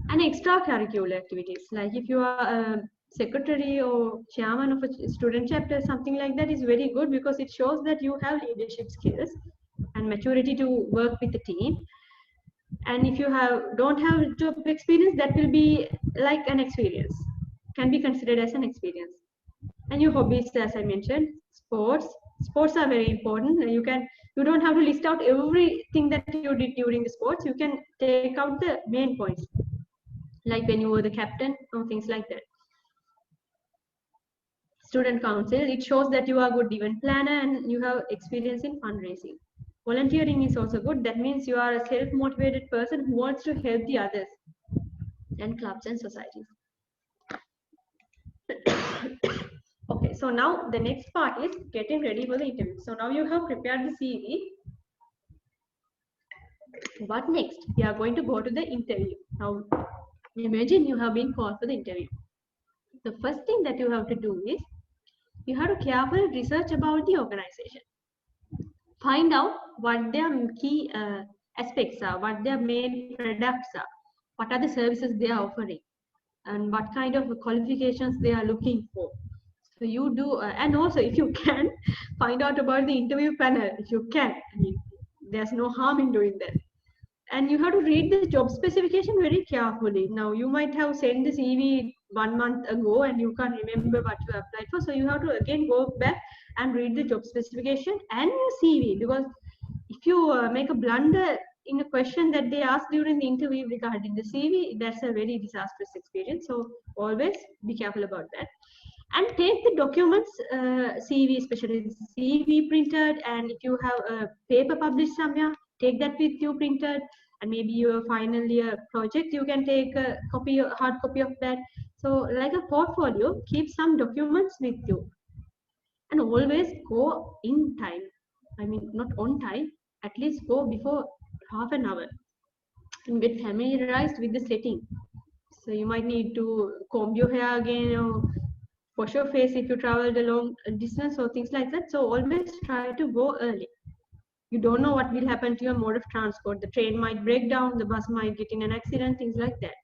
And extracurricular activities, like if you are a secretary or chairman of a student chapter, something like that is very good, because it shows that you have leadership skills and maturity to work with the team. And if you don't have job experience, that will be like an experience, can be considered as an experience. And your hobbies, as I mentioned, sports are very important. You don't have to list out everything that you did during the sports. You can take out the main points, like when you were the captain or things like that. Student council, it shows that you are a good event planner and you have experience in fundraising. Volunteering is also good. That means you are a self-motivated person who wants to help the others, and clubs and societies. Okay, so now the next part is getting ready for the interview. So now you have prepared the CV. What next? We are going to go to the interview. Now, imagine you have been called for the interview. The first thing that you have to do is you have to carefully research about the organization. Find out what their key aspects are, what their main products are, what are the services they are offering, and what kind of qualifications they are looking for. So you do, and also if you can, find out about the interview panel. If you can, I mean, there's no harm in doing that. And you have to read the job specification very carefully. Now, you might have sent the CV 1 month ago and you can't remember what you applied for. So you have to again go back and read the job specification and your CV, because if you make a blunder in a question that they ask during the interview regarding the CV, that's a very disastrous experience. So always be careful about that. And take the documents, CV, especially CV printed, and if you have a paper published somewhere, take that with you printed, and maybe your final year project, you can take a copy, a hard copy of that. So like a portfolio, keep some documents with you. And always go in time. I mean, not on time, at least go before half an hour and get familiarized with the setting. So you might need to comb your hair again, or wash your face if you traveled a long distance or things like that. So always try to go early. You don't know what will happen to your mode of transport. The train might break down, the bus might get in an accident, things like that.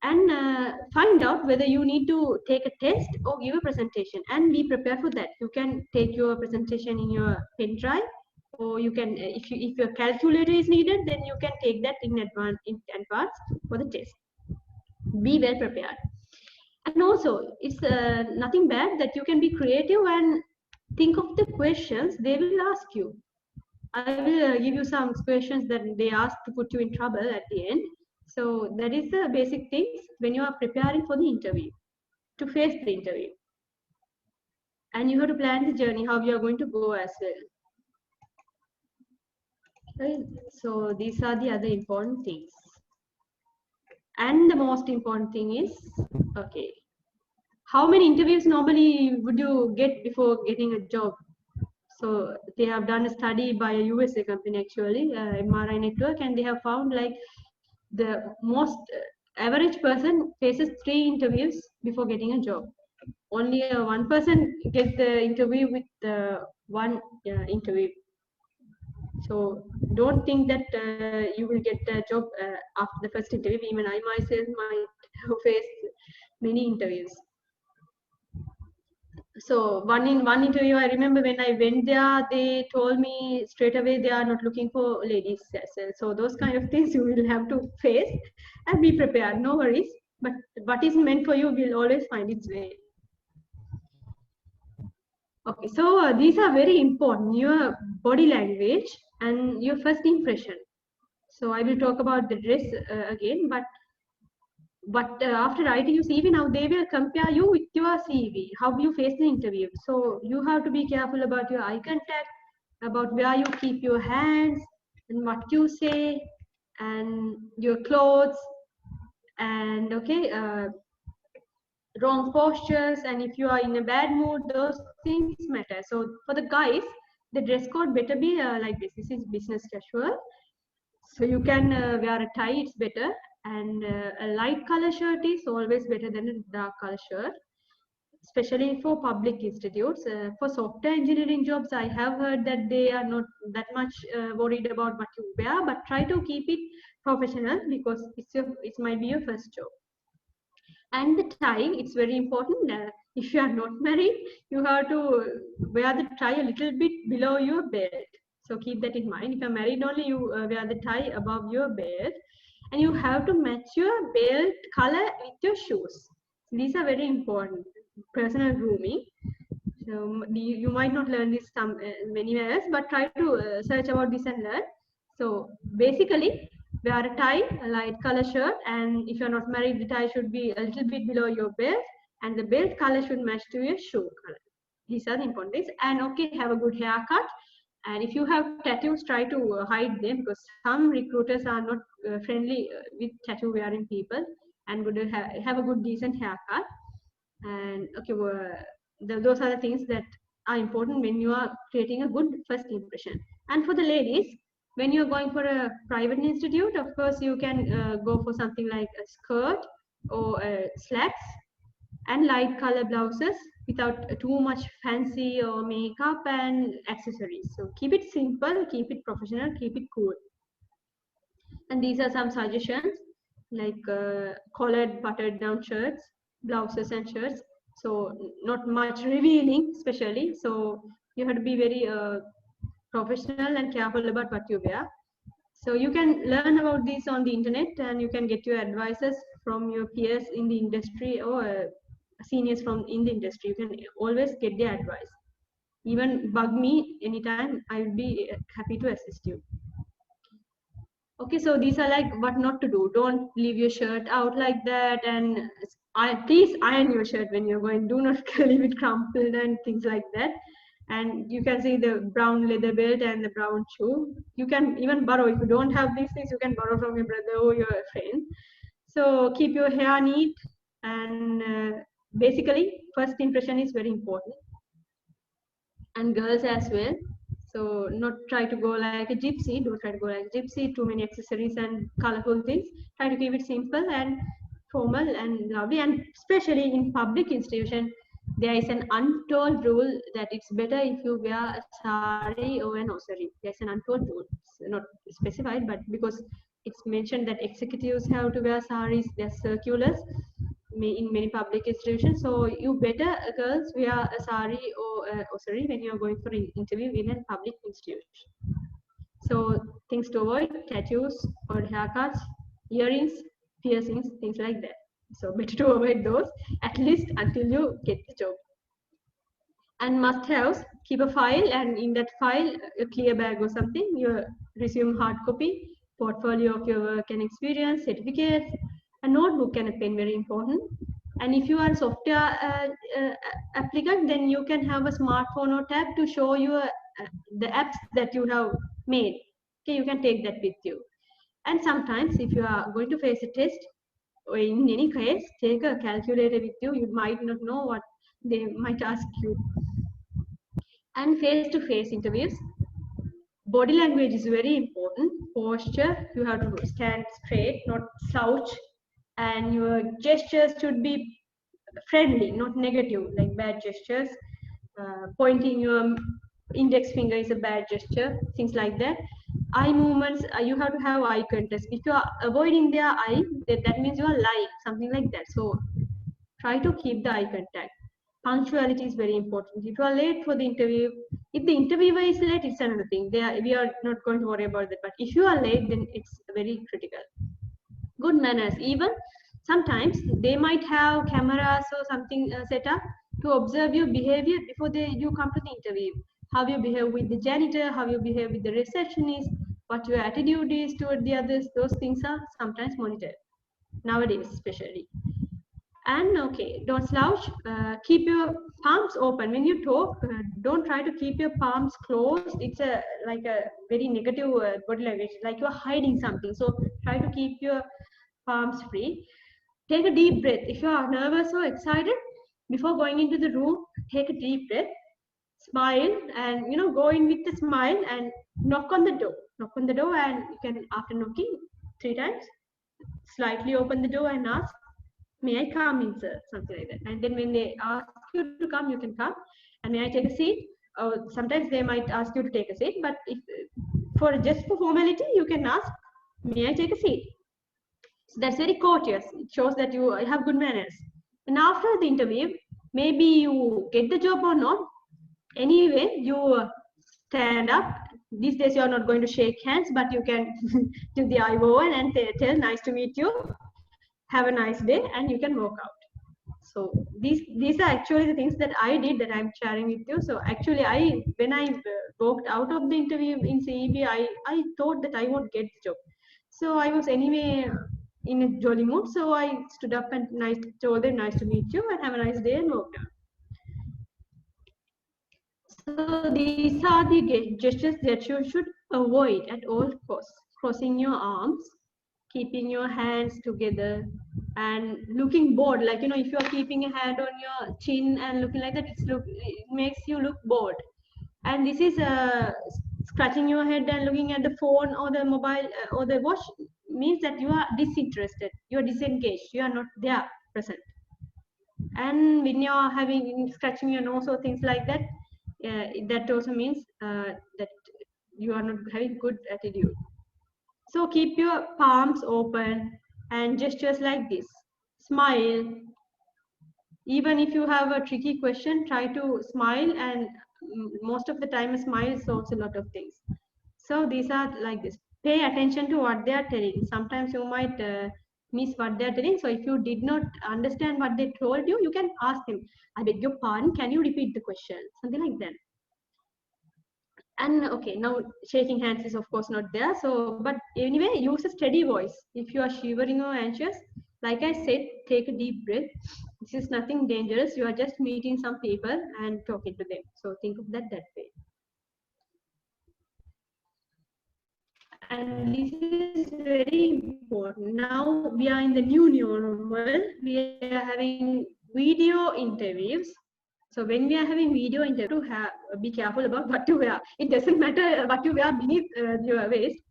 and find out whether you need to take a test or give a presentation, and be prepared for that. You can take your presentation in your pen drive, or you can, if your calculator is needed, then you can take that in advance for the test. Be well prepared. And also, it's nothing bad that you can be creative and think of the questions they will ask you. I will give you some questions that they ask to put you in trouble at the end. So that is the basic things when you are preparing for the interview, to face the interview. And you have to plan the journey, how you are going to go as well. Right? So these are the other important things. And the most important thing is, okay, how many interviews normally would you get before getting a job? So they have done a study by a USA company, actually, MRI Network, and they have found like the most average person faces 3 interviews before getting a job. Only 1% get the interview with one interview. So don't think that you will get a job after the first interview. Even I myself might have faced many interviews. So one interview, I remember when I went there, they told me straight away they are not looking for ladies as well. So those kind of things you will have to face and be prepared. No worries. But what is meant for you will always find its way. Okay, so these are very important. Your body language and your first impression. So I will talk about the dress again, but after writing your CV, now they will compare you with your CV, how you face the interview. So you have to be careful about your eye contact, about where you keep your hands and what you say, and your clothes, and okay, wrong postures, and if you are in a bad mood, those things matter. So for the guys, the dress code better be like this. This is business casual. So you can wear a tie, it's better. And a light color shirt is always better than a dark color shirt, especially for public institutes. For software engineering jobs, I have heard that they are not that much worried about what you wear, but try to keep it professional because it might be your first job. And the tie, it's very important. If you are not married, you have to wear the tie a little bit below your belt. So keep that in mind. If you're married only, you wear the tie above your belt, and you have to match your belt color with your shoes. These are very important. Personal grooming. So you might not learn this many else, but try to search about this and learn. So basically, wear a tie, a light color shirt, and if you're not married, the tie should be a little bit below your belt, and the belt color should match to your shoe color. These are the important things. And okay, have a good haircut. And if you have tattoos, try to hide them, because some recruiters are not friendly with tattoo wearing people, and would have a good decent haircut. And okay, those are the things that are important when you are creating a good first impression. And for the ladies, when you're going for a private institute, of course you can go for something like a skirt or slacks and light color blouses without too much fancy or makeup and accessories. So keep it simple, keep it professional, keep it cool. And these are some suggestions, like collared buttoned down shirts, blouses and shirts. So not much revealing, especially. So you have to be very professional and careful about what you wear. So you can learn about this on the internet, and you can get your advices from your peers in the industry or seniors from in the industry. You can always get their advice. Even bug me anytime, I will be happy to assist you. Okay, so these are like what not to do. Don't leave your shirt out like that, and please iron your shirt when you're going. Do not leave it crumpled and things like that. And you can see the brown leather belt and the brown shoe. You can even borrow. If you don't have these things, you can borrow from your brother or your friend. So keep your hair neat, and basically first impression is very important. And girls as well. So not try to go like a gypsy. Don't try to go like a gypsy. Too many accessories and colorful things. Try to keep it simple and formal and lovely. And especially in public institution, there is an untold rule that it's better if you wear a sari or an osari. There's an untold rule. It's not specified, but because it's mentioned that executives have to wear saris, they're circulars in many public institutions. So you better, girls, wear a sari when you're going for an interview in a public institution. So things to avoid: tattoos or haircuts, earrings, piercings, things like that. So better to avoid those, at least until you get the job. And must-haves: keep a file, and in that file, a clear bag or something, your resume hard copy, portfolio of your work and experience, certificates, a notebook and a pen, very important. And if you are a software applicant, then you can have a smartphone or tab to show you the apps that you have made. Okay, you can take that with you. And sometimes if you are going to face a test, or in any case, take a calculator with you. You might not know what they might ask you. And face-to-face interviews, body language is very important. Posture, you have to stand straight, not slouch, and your gestures should be friendly, not negative, like bad gestures. Pointing your index finger is a bad gesture, things like that. Eye movements, you have to have eye contact. If you are avoiding their eye, that means you are lying, something like that. So try to keep the eye contact. Punctuality is very important. If you are late for the interview, if the interviewer is late, it's another thing. We are not going to worry about that. But if you are late, then it's very critical. Good manners. Even sometimes they might have cameras or something set up to observe your behavior before you come to the interview. How you behave with the janitor, how you behave with the receptionist, what your attitude is toward the others. Those things are sometimes monitored nowadays, especially. And okay, don't slouch. Keep your palms open when you talk. Don't try to keep your palms closed. It's like a very negative body language, like you're hiding something. So try to keep your palms free. Take a deep breath. If you are nervous or excited, before going into the room, take a deep breath. Smile, and go in with a smile and knock on the door. Knock on the door, and you can, after knocking 3 times, slightly open the door and ask, "May I come in, sir?" Something like that. And then when they ask you to come, you can come. And may I take a seat? Sometimes they might ask you to take a seat, but if just for formality, you can ask, "May I take a seat?" So that's very courteous. It shows that you have good manners. And after the interview, maybe you get the job or not. Anyway, you stand up. These days you are not going to shake hands, but you can do the eyebrow and tell, "Nice to meet you. Have a nice day," and you can walk out. So these are actually the things that I did that I'm sharing with you. So actually, when I walked out of the interview in CEB, I thought that I would get the job. So I was anyway in a jolly mood. So I stood up and told them, "Nice to meet you and have a nice day," and walked out. So these are the gestures that you should avoid at all costs. Crossing your arms, keeping your hands together, and looking bored. Like, if you are keeping a hand on your chin and looking like that, it makes you look bored. And this is scratching your head and looking at the phone or the mobile or the watch means that you are disinterested, you are disengaged, you are not there present. And when you are scratching your nose or things like that, that also means that you are not having good attitude. So keep your palms open and gestures like this. Smile. Even if you have a tricky question, try to smile, and most of the time a smile solves a lot of things. So these are like this. Pay attention to what they are telling. Sometimes you might miss what they are telling. So if you did not understand what they told you, you can ask them, "I beg your pardon, can you repeat the question?" Something like that. And okay, now shaking hands is of course not there. So, but anyway, use a steady voice. If you are shivering or anxious, like I said, take a deep breath. This is nothing dangerous. You are just meeting some people and talking to them. So think of that way. And this is very important. Now we are in the new normal. We are having video interviews. So when we are having video interview, be careful about what you wear. It doesn't matter what you wear beneath your waist.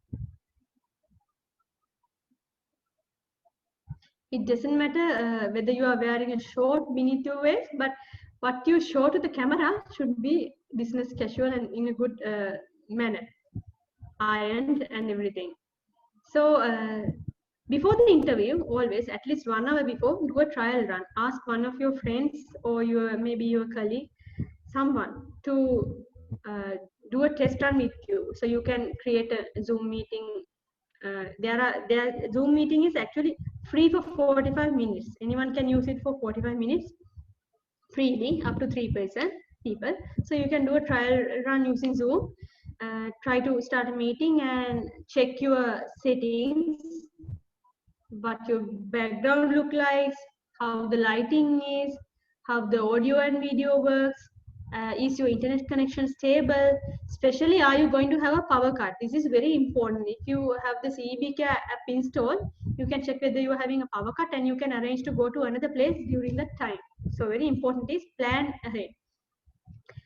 It doesn't matter whether you are wearing a short beneath your waist, but what you show to the camera should be business casual and in a good manner, ironed and everything. So before the interview, always at least 1 hour before, do a trial run. Ask one of your friends or maybe your colleague, someone to do a test run with you. So you can create a Zoom meeting. Zoom meeting is actually free for 45 minutes. Anyone can use it for 45 minutes freely, up to 3 people. So you can do a trial run using Zoom. Try to start a meeting and check your settings, what your background look like, how the lighting is, how the audio and video works. Is your internet connection stable? Especially, are you going to have a power cut? This is very important. If you have this EBK app installed, you can check whether you are having a power cut and you can arrange to go to another place during that time. So very important is plan ahead.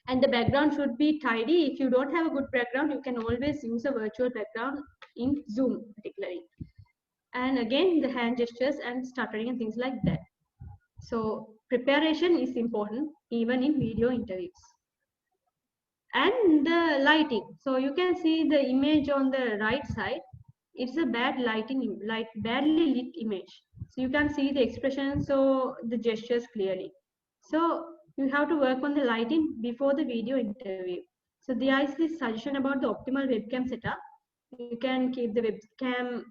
And the background should be tidy. If you don't have a good background, you can always use a virtual background in Zoom particularly. And again, the hand gestures and stuttering and things like that. So preparation is important even in video interviews. And the lighting. So you can see the image on the right side. It's a bad lighting, badly lit image. So you can see the expressions or the gestures clearly. So you have to work on the lighting before the video interview. So there is this suggestion about the optimal webcam setup. You can keep the webcam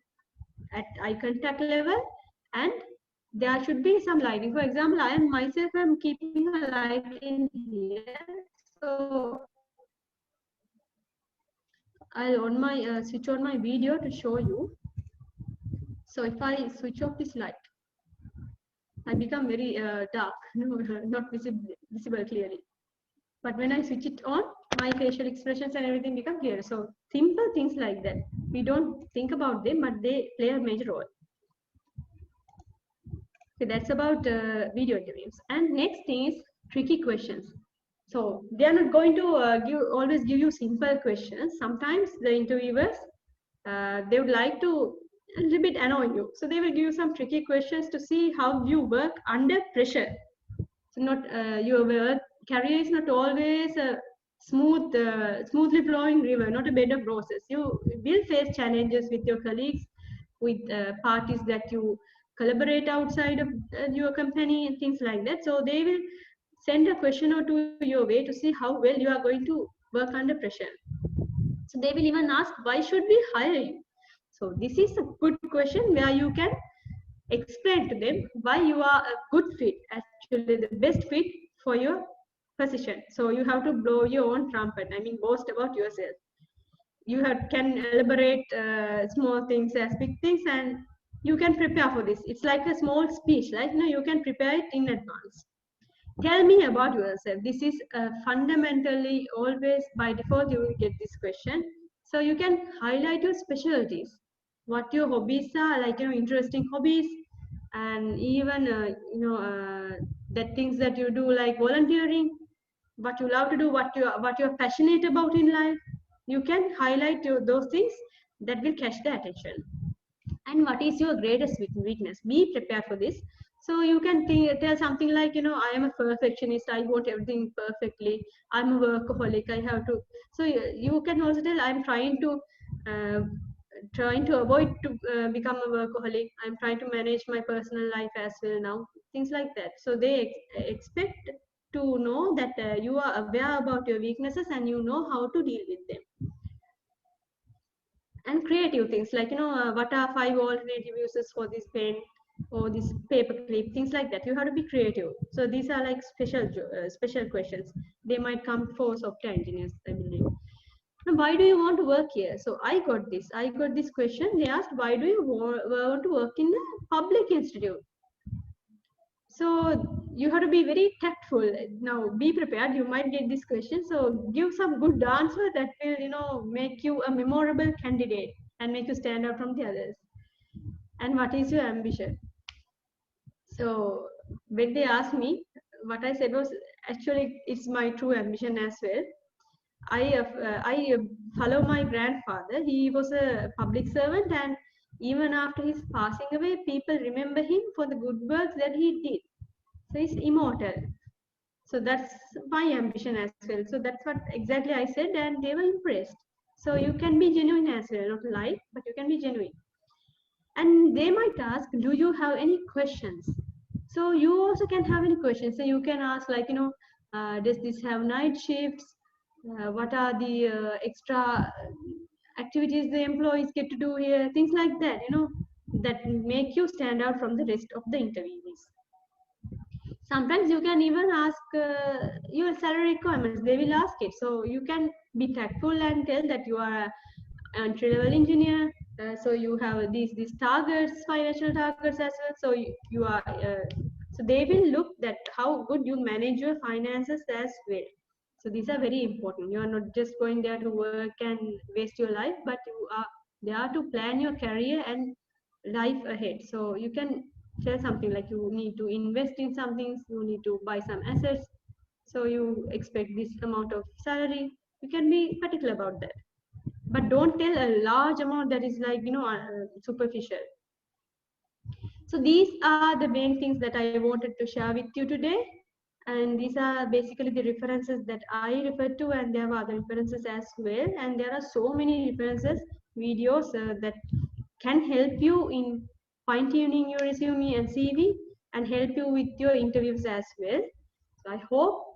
at eye contact level, and there should be some lighting. For example, I am myself am keeping a light in here. So I'll switch on my video to show you. So if I switch off this light, I become very dark, not visible clearly. But when I switch it on, my facial expressions and everything become clear. So simple things like that. We don't think about them, but they play a major role. So that's about video interviews. And next is tricky questions. So they are not going to always give you simple questions. Sometimes the interviewers, they would like to a little bit annoy you. So they will give you some tricky questions to see how you work under pressure. So not your work career is not always a smoothly flowing river, not a bed of roses. You will face challenges with your colleagues, with parties that you collaborate outside of your company and things like that. So they will send a question or two your way to see how well you are going to work under pressure. So they will even ask, why should we hire you? So this is a good question where you can explain to them why you are a good fit, actually the best fit for your position. So you have to blow your own trumpet, I mean boast about yourself. You can elaborate small things as big things, and you can prepare for this. It's like a small speech, like you can prepare it in advance. Tell me about yourself. This is fundamentally always by default you will get this question. So you can highlight your specialties, what your hobbies are, like interesting hobbies, and even the things that you do like volunteering, what you love to do, what you're passionate about in life. You can highlight those things that will catch the attention. And what is your greatest weakness? Be prepared for this. So you can tell something like, I am a perfectionist, I want everything perfectly, I'm a workaholic, I have to. So you can also tell, I'm trying to avoid to become a workaholic, I'm trying to manage my personal life as well now, things like that. So they expect to know that you are aware about your weaknesses and you know how to deal with them. And creative things like, what are 5 alternative uses for this pen or this paper clip, things like that. You have to be creative. So these are like special questions. They might come for software engineers, I believe. And why do you want to work here? So I got this question. They asked, why do you want to work in a public institute? So you have to be very tactful. Now be prepared, you might get this question. So give some good answer that will make you a memorable candidate and make you stand out from the others. And what is your ambition? So when they asked me, what I said was, actually it's my true ambition as well. I follow my grandfather. He was a public servant, and even after his passing away, people remember him for the good work that he did. So he's immortal. So that's my ambition as well. So that's what exactly I said, and they were impressed. So you can be genuine as well, not lie, but you can be genuine. And they might ask, do you have any questions? So you also can have any questions. So you can ask like, does this have night shifts? What are the extra activities the employees get to do here? Things like that, that make you stand out from the rest of the interviewees. Sometimes you can even ask your salary requirements. They will ask it. So you can be tactful and tell that you are a entry-level engineer. So you have these targets, financial targets as well. So you are so they will look that how good you manage your finances as well. So these are very important. You are not just going there to work and waste your life, but you are there to plan your career and life ahead. So you can share something like you need to invest in something, you need to buy some assets, so you expect this amount of salary. You can be particular about that, but don't tell a large amount that is like superficial. So these are the main things that I wanted to share with you today, and these are basically the references that I referred to, and there are other references as well, and there are so many references videos that can help you in fine-tuning your resume and CV and help you with your interviews as well. So I hope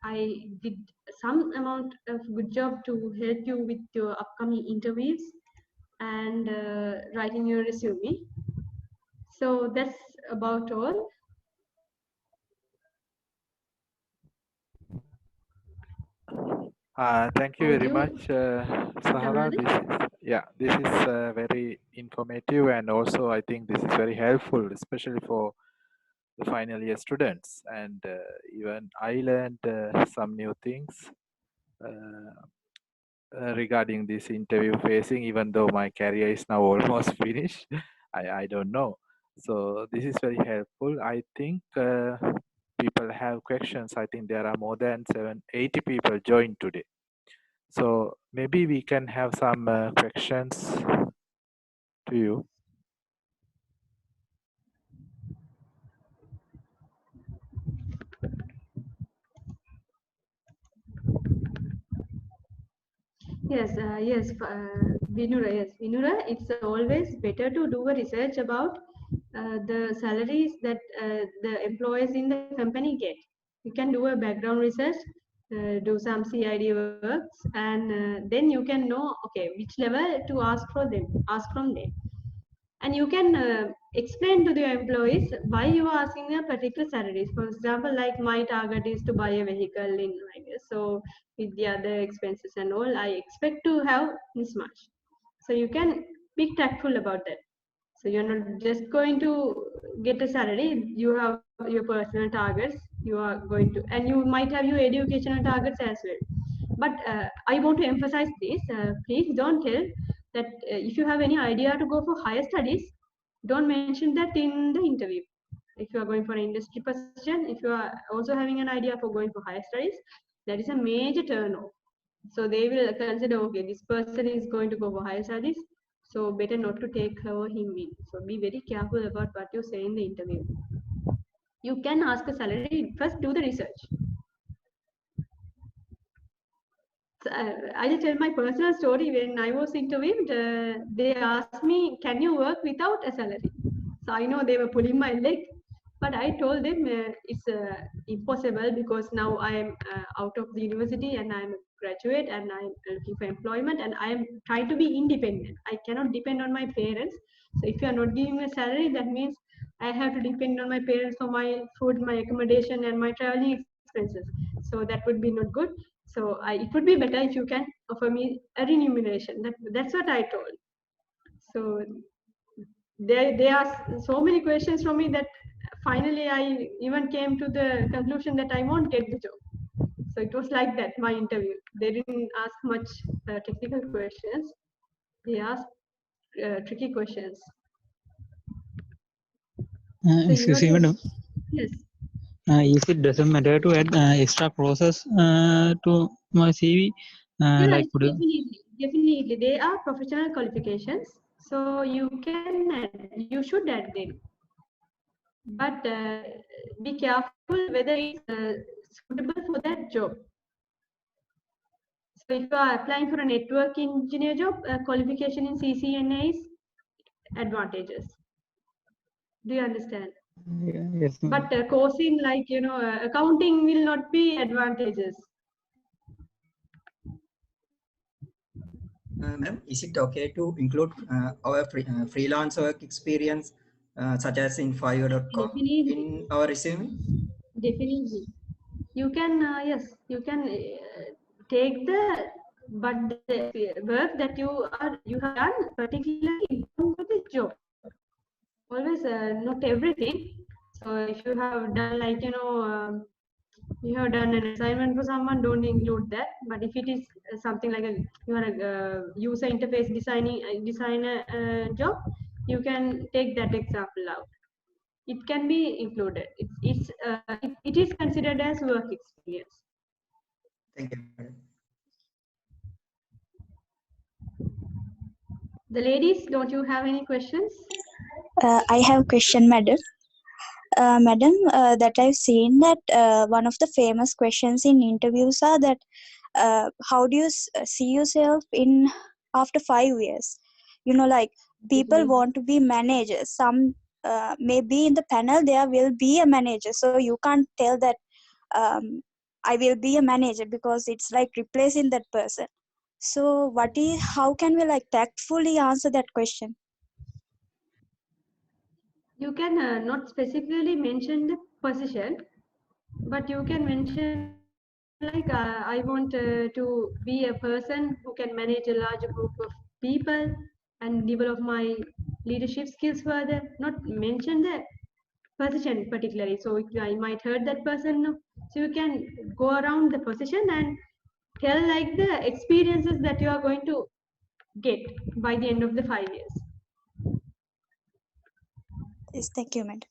I did some amount of good job to help you with your upcoming interviews and writing your resume. So that's about all. Thank you Over to very you, much, Sahara. Ramanadi. This is very informative, and also I think this is very helpful, especially for the final year students. And even I learned some new things regarding this interview facing, even though my career is now almost finished. I don't know. So this is very helpful. I think people have questions. I think there are more than 780 people joined today. So maybe we can have some questions to you. Vinura, it's always better to do a research about the salaries that the employees in the company get. You can do a background research, do some CID works, and then you can know, okay, which level to ask from them. And you can explain to the employees why you are asking a particular salaries. For example, like my target is to buy a vehicle in like this, so with the other expenses and all, I expect to have this much. So you can be tactful about that. So you're not just going to get a salary, you have your personal targets, you are going to, and you might have your educational targets as well. But I want to emphasize this, please don't tell that if you have any idea to go for higher studies, don't mention that in the interview. If you are going for an industry position, if you are also having an idea for going for higher studies, that is a major turn off. So they will consider, okay, this person is going to go for higher studies, so better not to take her or him in. So be very careful about what you say in the interview. You can ask a salary, first do the research. So, I'll tell my personal story. When I was interviewed, they asked me, can you work without a salary? So I know they were pulling my leg, but I told them it's impossible, because now I am out of the university and I'm a graduate and I'm looking for employment and I'm trying to be independent. I cannot depend on my parents. So if you are not giving me a salary, that means I have to depend on my parents for my food, my accommodation, and my traveling expenses. So that would be not good. So it would be better if you can offer me a remuneration. That's what I told. So there are so many questions from me that finally I even came to the conclusion that I won't get the job. So it was like that, my interview. They didn't ask much technical questions. They asked tricky questions. So Excuse me, madam. Yes. If it doesn't matter to add extra process to my CV, Yeah, like could definitely. They are professional qualifications, so you can add, you should add them. But be careful whether it's suitable for that job. So if you are applying for a network engineer job, qualification in CCNA is advantages. Do you understand? Yes, ma'am. But course in like, accounting will not be advantages. Ma'am, is it okay to include our freelance work experience, such as in Fiverr.com, Definitely. in our resume? Definitely. You can, yes, you can take but the work that you have done particularly for this job. Always, not everything. So if you have done like, you have done an assignment for someone, don't include that. But if it is something like you are a user interface designer job, you can take that example out. It can be included. It is considered as work experience. Thank you, madam. The ladies, don't you have any questions? I have a question, madam. Madam, that I've seen that one of the famous questions in interviews are that how do you see yourself in after 5 years? Like people Mhm. want to be managers. Some maybe in the panel there will be a manager, so you can't tell that I will be a manager because it's like replacing that person. So how can we like tactfully answer that question? You can not specifically mention the position, but you can mention like I want to be a person who can manage a large group of people and develop my leadership skills further. Not mention the position particularly. So I might hurt that person. No. So you can go around the position and tell like the experiences that you are going to get by the end of the 5 years. Yes, thank you, madam.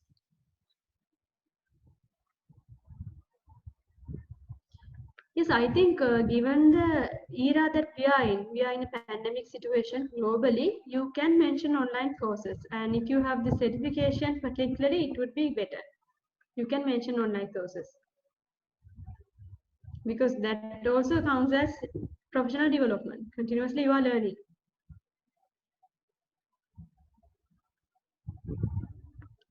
Yes, I think given the era that we are in a pandemic situation globally, you can mention online courses. And if you have the certification particularly, it would be better. You can mention online courses. Because that also counts as professional development. Continuously you are learning.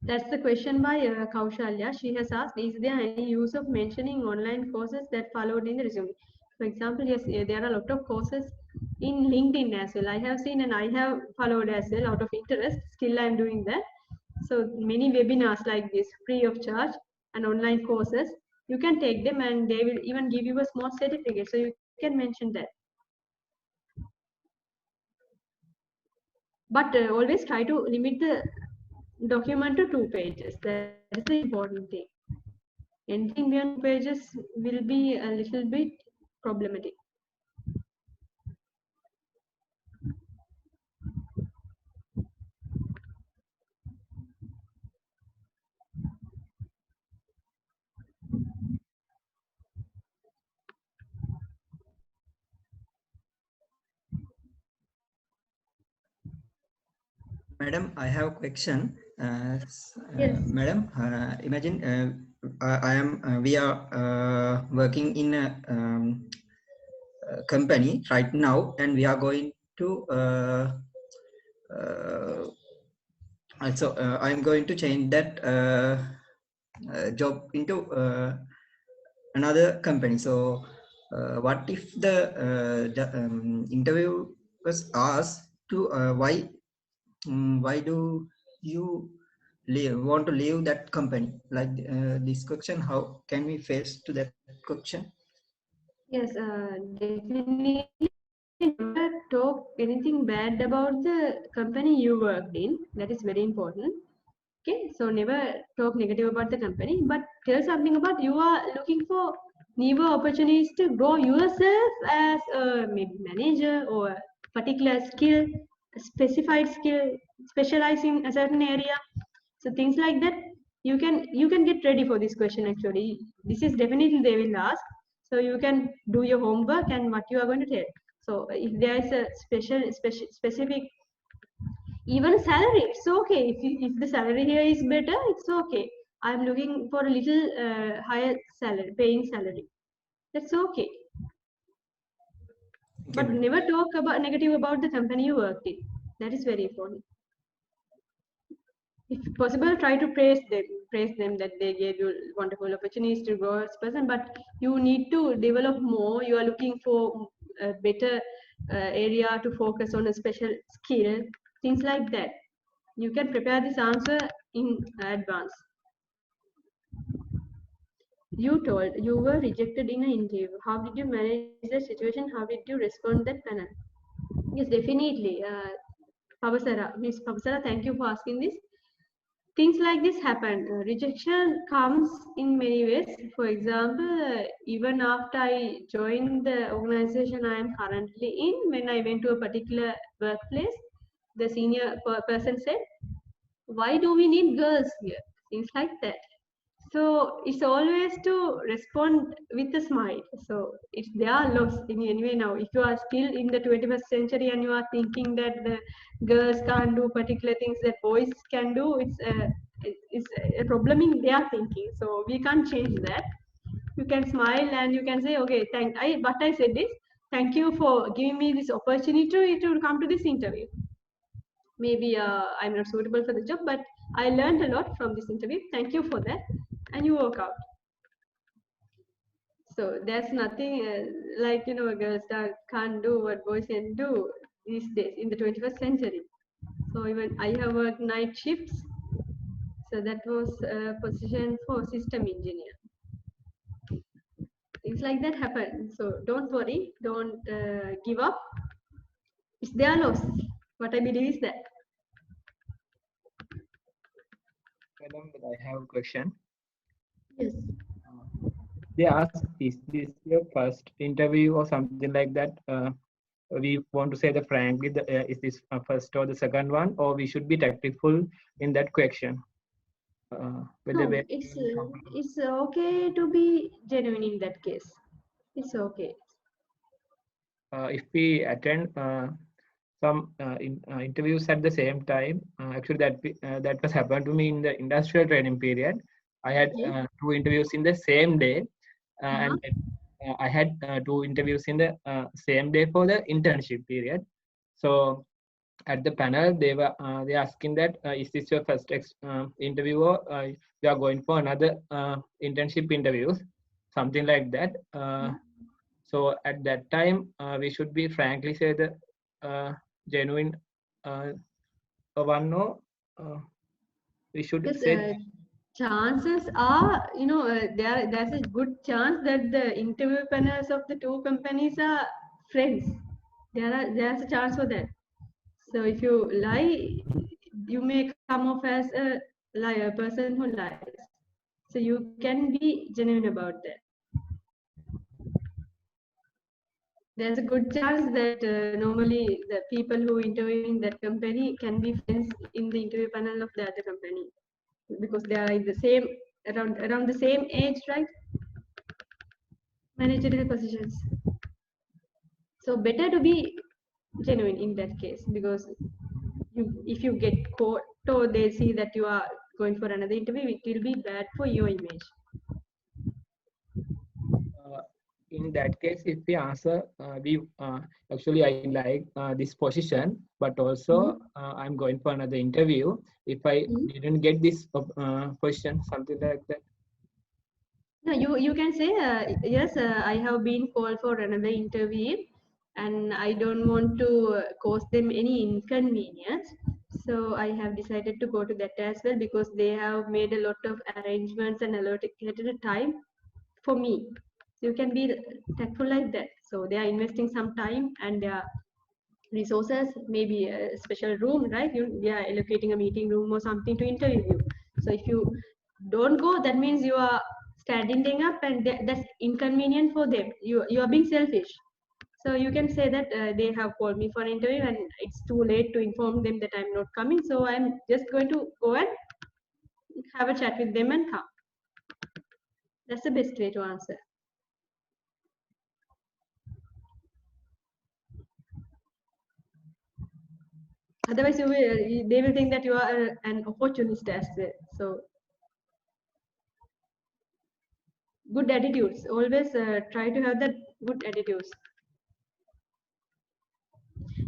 That's the question by Kaushalya. She has asked, is there any use of mentioning online courses that followed in the resume? For example, yes, there are a lot of courses in LinkedIn as well. I have seen and I have followed as well out of interest. Still, I'm doing that. So many webinars like this, free of charge, and online courses. You can take them and they will even give you a small certificate. So you can mention that. But always try to limit the document to 2 pages. That is the important thing. Anything beyond 2 pages will be a little bit problematic. Madam, I have a question. Yes. Madam, imagine we are working in a company right now, and we are going to I'm going to change that job into another company. So what if the interview was asked to why do you want to leave that company? Like this question, how can we face to that question? Yes, definitely never talk anything bad about the company you worked in. That is very important. Okay, so never talk negative about the company, but tell something about you are looking for newer opportunities to grow yourself as a maybe manager or a particular skill, a specified skill, specialize in a certain area. So things like that, you can get ready for this question actually. This is definitely they will ask. So you can do your homework and what you are going to tell. So if there is a specific even salary, it's okay. If the salary here is better, it's okay. I'm looking for a little higher salary, paying salary. That's okay. Okay, But madam. never talk about negative about the company you worked in. That is very important. if possible, try to praise them that they gave you wonderful opportunities to grow as a person, but you need to develop more. You are looking for a better area to focus on, a special skill, things like that. You can prepare this answer in advance. You told you were rejected in an interview. How did you manage the situation? How did you respond to that panel? Yes, definitely. Pavasara, Miss Pavasara, thank you for asking this. Things like this happen. Rejection comes in many ways. For example, even after I joined the organization I am currently in, when I went to a particular workplace, the senior person said, "Why do we need girls here?" Things like that. So it's always to respond with a smile. So it's their loss in any way now. If you are still in the 21st century and you are thinking that the girls can't do particular things that boys can do, it's a problem in their thinking. So we can't change that. You can smile and you can say, okay, what I said is, thank you for giving me this opportunity to come to this interview. Maybe I'm not suitable for the job, but I learned a lot from this interview. Thank you for that. And you work out. So there's nothing like, girls that can't do what boys can do these days in the 21st century. So even I have worked night shifts. So that was a position for system engineer. Things like that happen. So don't worry, don't give up. It's their loss. What I believe is that. Madam, I have a question. Yes. They asked, is this your first interview or something like that? We want to say that frankly, is this first or the second one, or we should be tactful in that question? No, it's okay to be genuine in that case. It's okay. If we attend some interviews at the same time, actually that was happened to me in the industrial training period. I had Okay. 2 interviews in the same day, Uh-huh. and I had 2 interviews in the same day for the internship period. So at the panel, they were they asking that is this your first interview, or you are going for another internship interviews, something like that. So at that time, we should be frankly say the genuine one. No, we should Because say chances are, there's a good chance that the interview panels of the two companies are friends. There's a chance for that. So if you lie, you may come off as a liar, person who lies. So you can be genuine about that. There's a good chance that normally the people who interview in that company can be friends in the interview panel of the other company, because they are in the same around the same age, right? Managerial positions. So better to be genuine in that case, because if you get caught or they see that you are going for another interview, it will be bad for your image. in that case, if we answer, we actually I like this position, but also I'm going for another interview. If I didn't get this position, something like that. No, you can say yes. I have been called for another interview, and I don't want to cause them any inconvenience. So I have decided to go to that as well, because they have made a lot of arrangements and allocated a time for me. So you can be tactful like that. So they are investing some time and their resources, maybe a special room, right? They are allocating a meeting room or something to interview you. So if you don't go, that means you are standing up, and that's inconvenient for them. You are being selfish. So you can say that they have called me for an interview and it's too late to inform them that I'm not coming. So I'm just going to go and have a chat with them and come. That's the best way to answer. Otherwise, they will think that you are an opportunist as well. So good attitudes. Always try to have that good attitudes.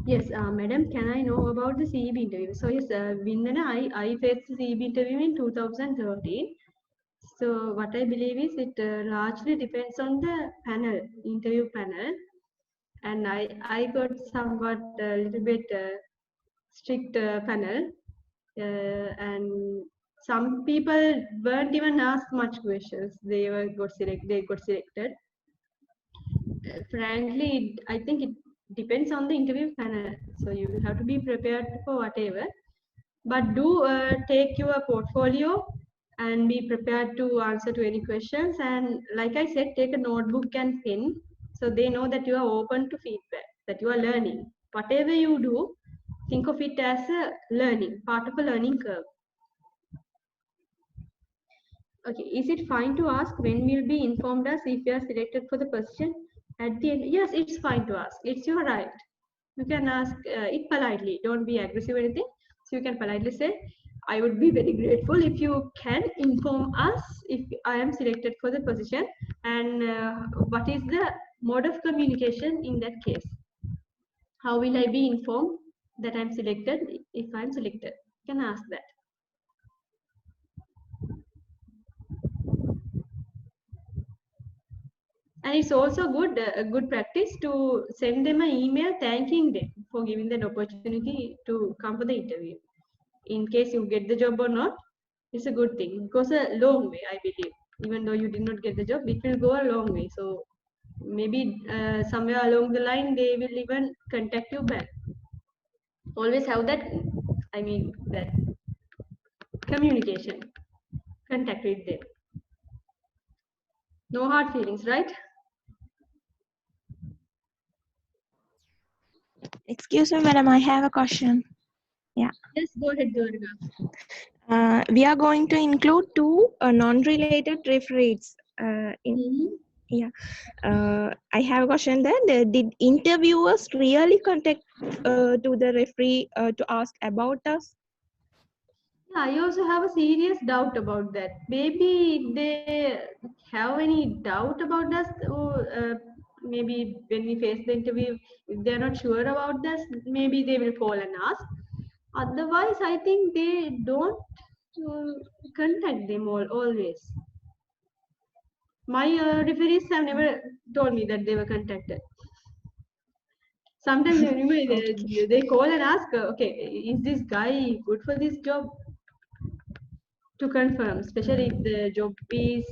Yes, madam, can I know about the CEB interview? So yes, Vindana, I faced the CEB interview in 2013. So what I believe is it largely depends on the panel, interview panel. And I got somewhat a little bit strict panel. And some people weren't even asked much questions. They got selected. Frankly, I think it depends on the interview panel. So you will have to be prepared for whatever. But do take your portfolio and be prepared to answer to any questions. And like I said, take a notebook and pen so they know that you are open to feedback, that you are learning. Whatever you do, think of it as a learning, part of a learning curve. Okay, is it fine to ask when we'll be informed us if you are selected for the position? At the end, yes, it's fine to ask. It's your right. You can ask it politely. Don't be aggressive or anything. So you can politely say, I would be very grateful if you can inform us if I am selected for the position and what is the mode of communication in that case. How will I be informed that I'm selected if I'm selected? You can ask that. And it's also a good practice to send them an email thanking them for giving that opportunity to come for the interview. In case you get the job or not, it's a good thing. It goes a long way, I believe. Even though you did not get the job, it will go a long way. So maybe somewhere along the line, they will even contact you back. Always have that, that communication, contact with them. No hard feelings, right? Excuse me, madam, I have a question. Yeah. Yes, go ahead, Durga. We are going to include two non-related referees. Yeah. I have a question that did interviewers really contact to the referee to ask about us? Yeah, I also have a serious doubt about that. Maybe they have any doubt about us, or maybe when we face the interview, if they're not sure about this, maybe they will call and ask. Otherwise, I think they don't contact them always. My referees have never told me that they were contacted. Sometimes they call and ask, okay, is this guy good for this job? To confirm, especially if the job is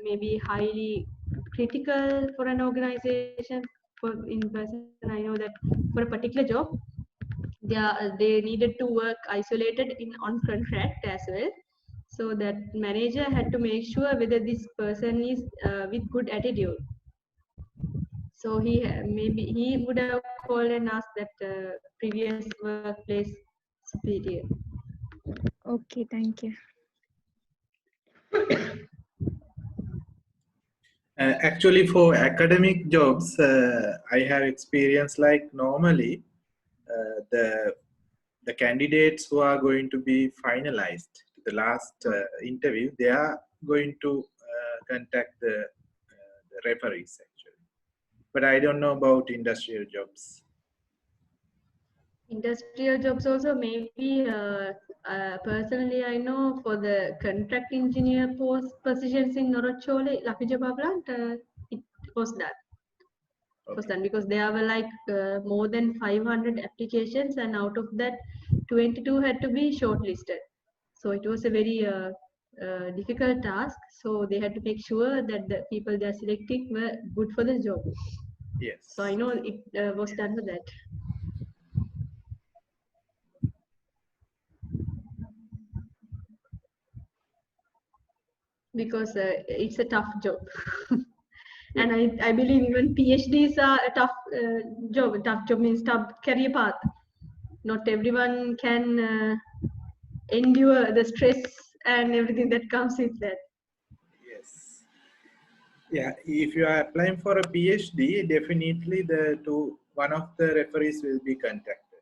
maybe highly critical for an organization. For in person, I know that for a particular job, they needed to work isolated on contract as well. So that manager had to make sure whether this person is with good attitude. So maybe he would have called and asked that previous workplace superior. Okay, thank you. Actually, for academic jobs, I have experience like normally the candidates who are going to be finalized to the last interview, they are going to contact the referees actually. But I don't know about industrial jobs. Industrial jobs also maybe personally I know for the contract engineer positions in Norochole, Lakvija Power Plant, it was done. Okay. Was done because there were like more than 500 applications, and out of that 22 had to be shortlisted. So it was a very difficult task. So they had to make sure that the people they are selecting were good for the job. Yes. So I know it was done for that. Because it's a tough job. And I believe even PhDs are a tough job. Tough job means tough career path. Not everyone can endure the stress and everything that comes with that. Yes. Yeah, if you are applying for a PhD, definitely one of the referees will be contacted.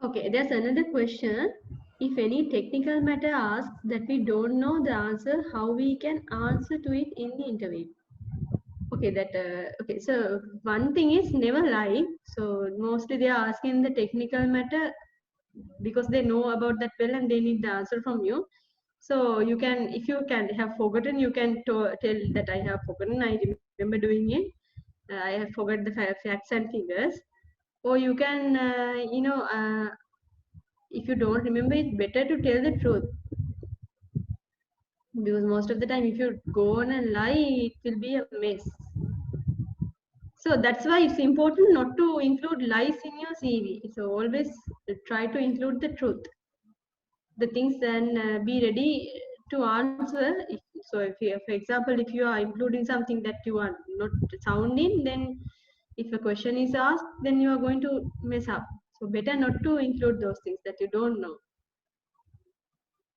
Okay, there's another question. If any technical matter asks that we don't know the answer, how we can answer to it in the interview? Okay, okay. So one thing is never lie. So mostly they are asking the technical matter because they know about that well and they need the answer from you. So you can, if you can have forgotten, you can tell that I have forgotten. I remember doing it. I have forgot the facts and figures. Or you can, if you don't remember, it's better to tell the truth. Because most of the time, if you go on and lie, it will be a mess. So that's why it's important not to include lies in your CV. So always try to include the truth, the things, and be ready to answer. So if you, for example, if you are including something that you are not sound in, then if a question is asked, then you are going to mess up. So better not to include those things that you don't know.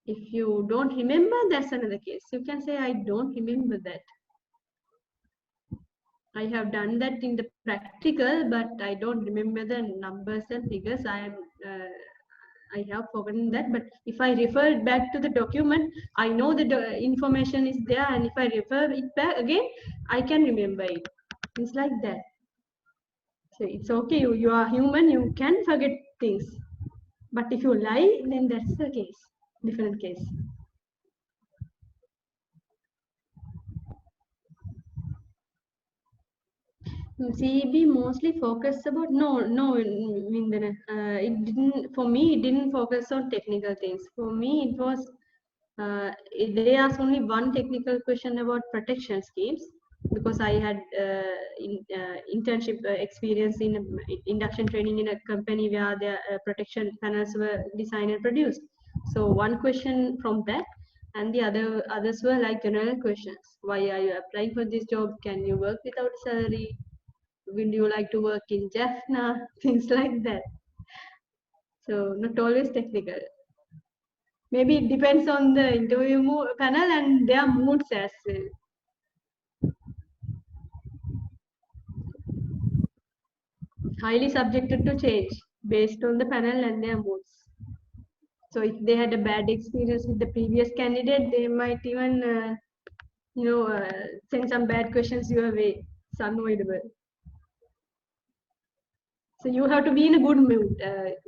If you don't remember, that's another case. You can say, I don't remember that. I have done that in the practical, but I don't remember the numbers and figures. I have forgotten that. But if I refer back to the document, I know the information is there, and if I refer it back again, I can remember it. It's like that. So it's okay. You are human. You can forget things. But if you lie, then that's the case. Different case. CEB mostly focused about Vindana. It didn't, for me. It didn't focus on technical things. For me, it was they asked only one technical question about protection schemes because I had internship experience in induction training in a company where the protection panels were designed and produced. So one question from that, and the others were like general questions. Why are you applying for this job? Can you work without salary? Would you like to work in Jaffna? Things like that. So not always technical. Maybe it depends on the interview panel and their moods as well. Highly subjected to change based on the panel and their moods. So if they had a bad experience with the previous candidate, they might even, send some bad questions your way. It's unavoidable. So you have to be in a good mood.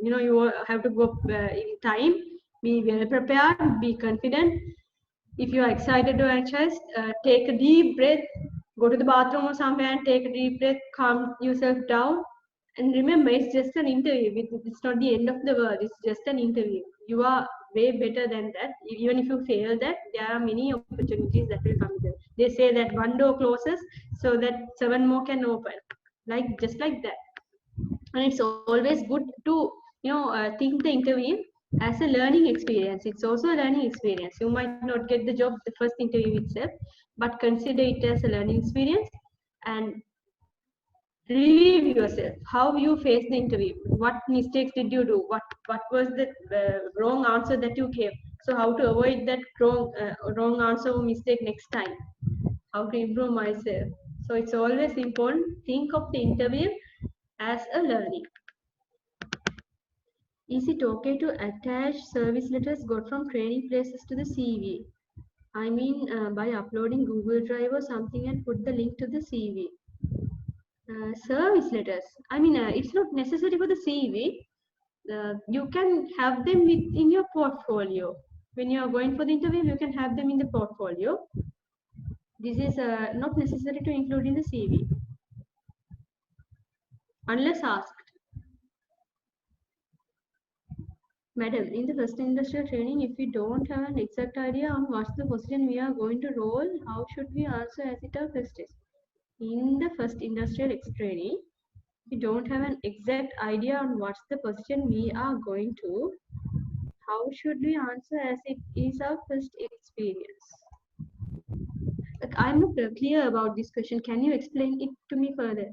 You have to go in time, be well prepared, be confident. If you are excited or anxious, take a deep breath, go to the bathroom or somewhere and take a deep breath, calm yourself down. And remember, it's just an interview. It's not the end of the world. It's just an interview. You are way better than that. Even if you fail that, there are many opportunities that will come there. They say that one door closes so that 7 more can open. Just like that. And it's always good to think the interview as a learning experience. It's also a learning experience. You might not get the job the first interview itself, but consider it as a learning experience and relieve yourself how you faced the interview. What mistakes did you do? What was the wrong answer that you gave? So how to avoid that wrong answer or mistake next time? How to improve myself? So it's always important. Think of the interview as a learning. Is it okay to attach service letters got from training places to the CV? I mean, by uploading Google Drive or something and put the link to the CV. Service letters. I mean, it's not necessary for the CV. You can have them in your portfolio. When you are going for the interview, you can have them in the portfolio. This is not necessary to include in the CV. Unless asked. Madam, in the first industrial training, if we don't have an exact idea on what's the position we are going to roll, how should we answer as it our first is? In the first industrial training, we don't have an exact idea on what's the position we are going to, how should we answer as it is our first experience? Like, I'm not clear about this question. Can you explain it to me further?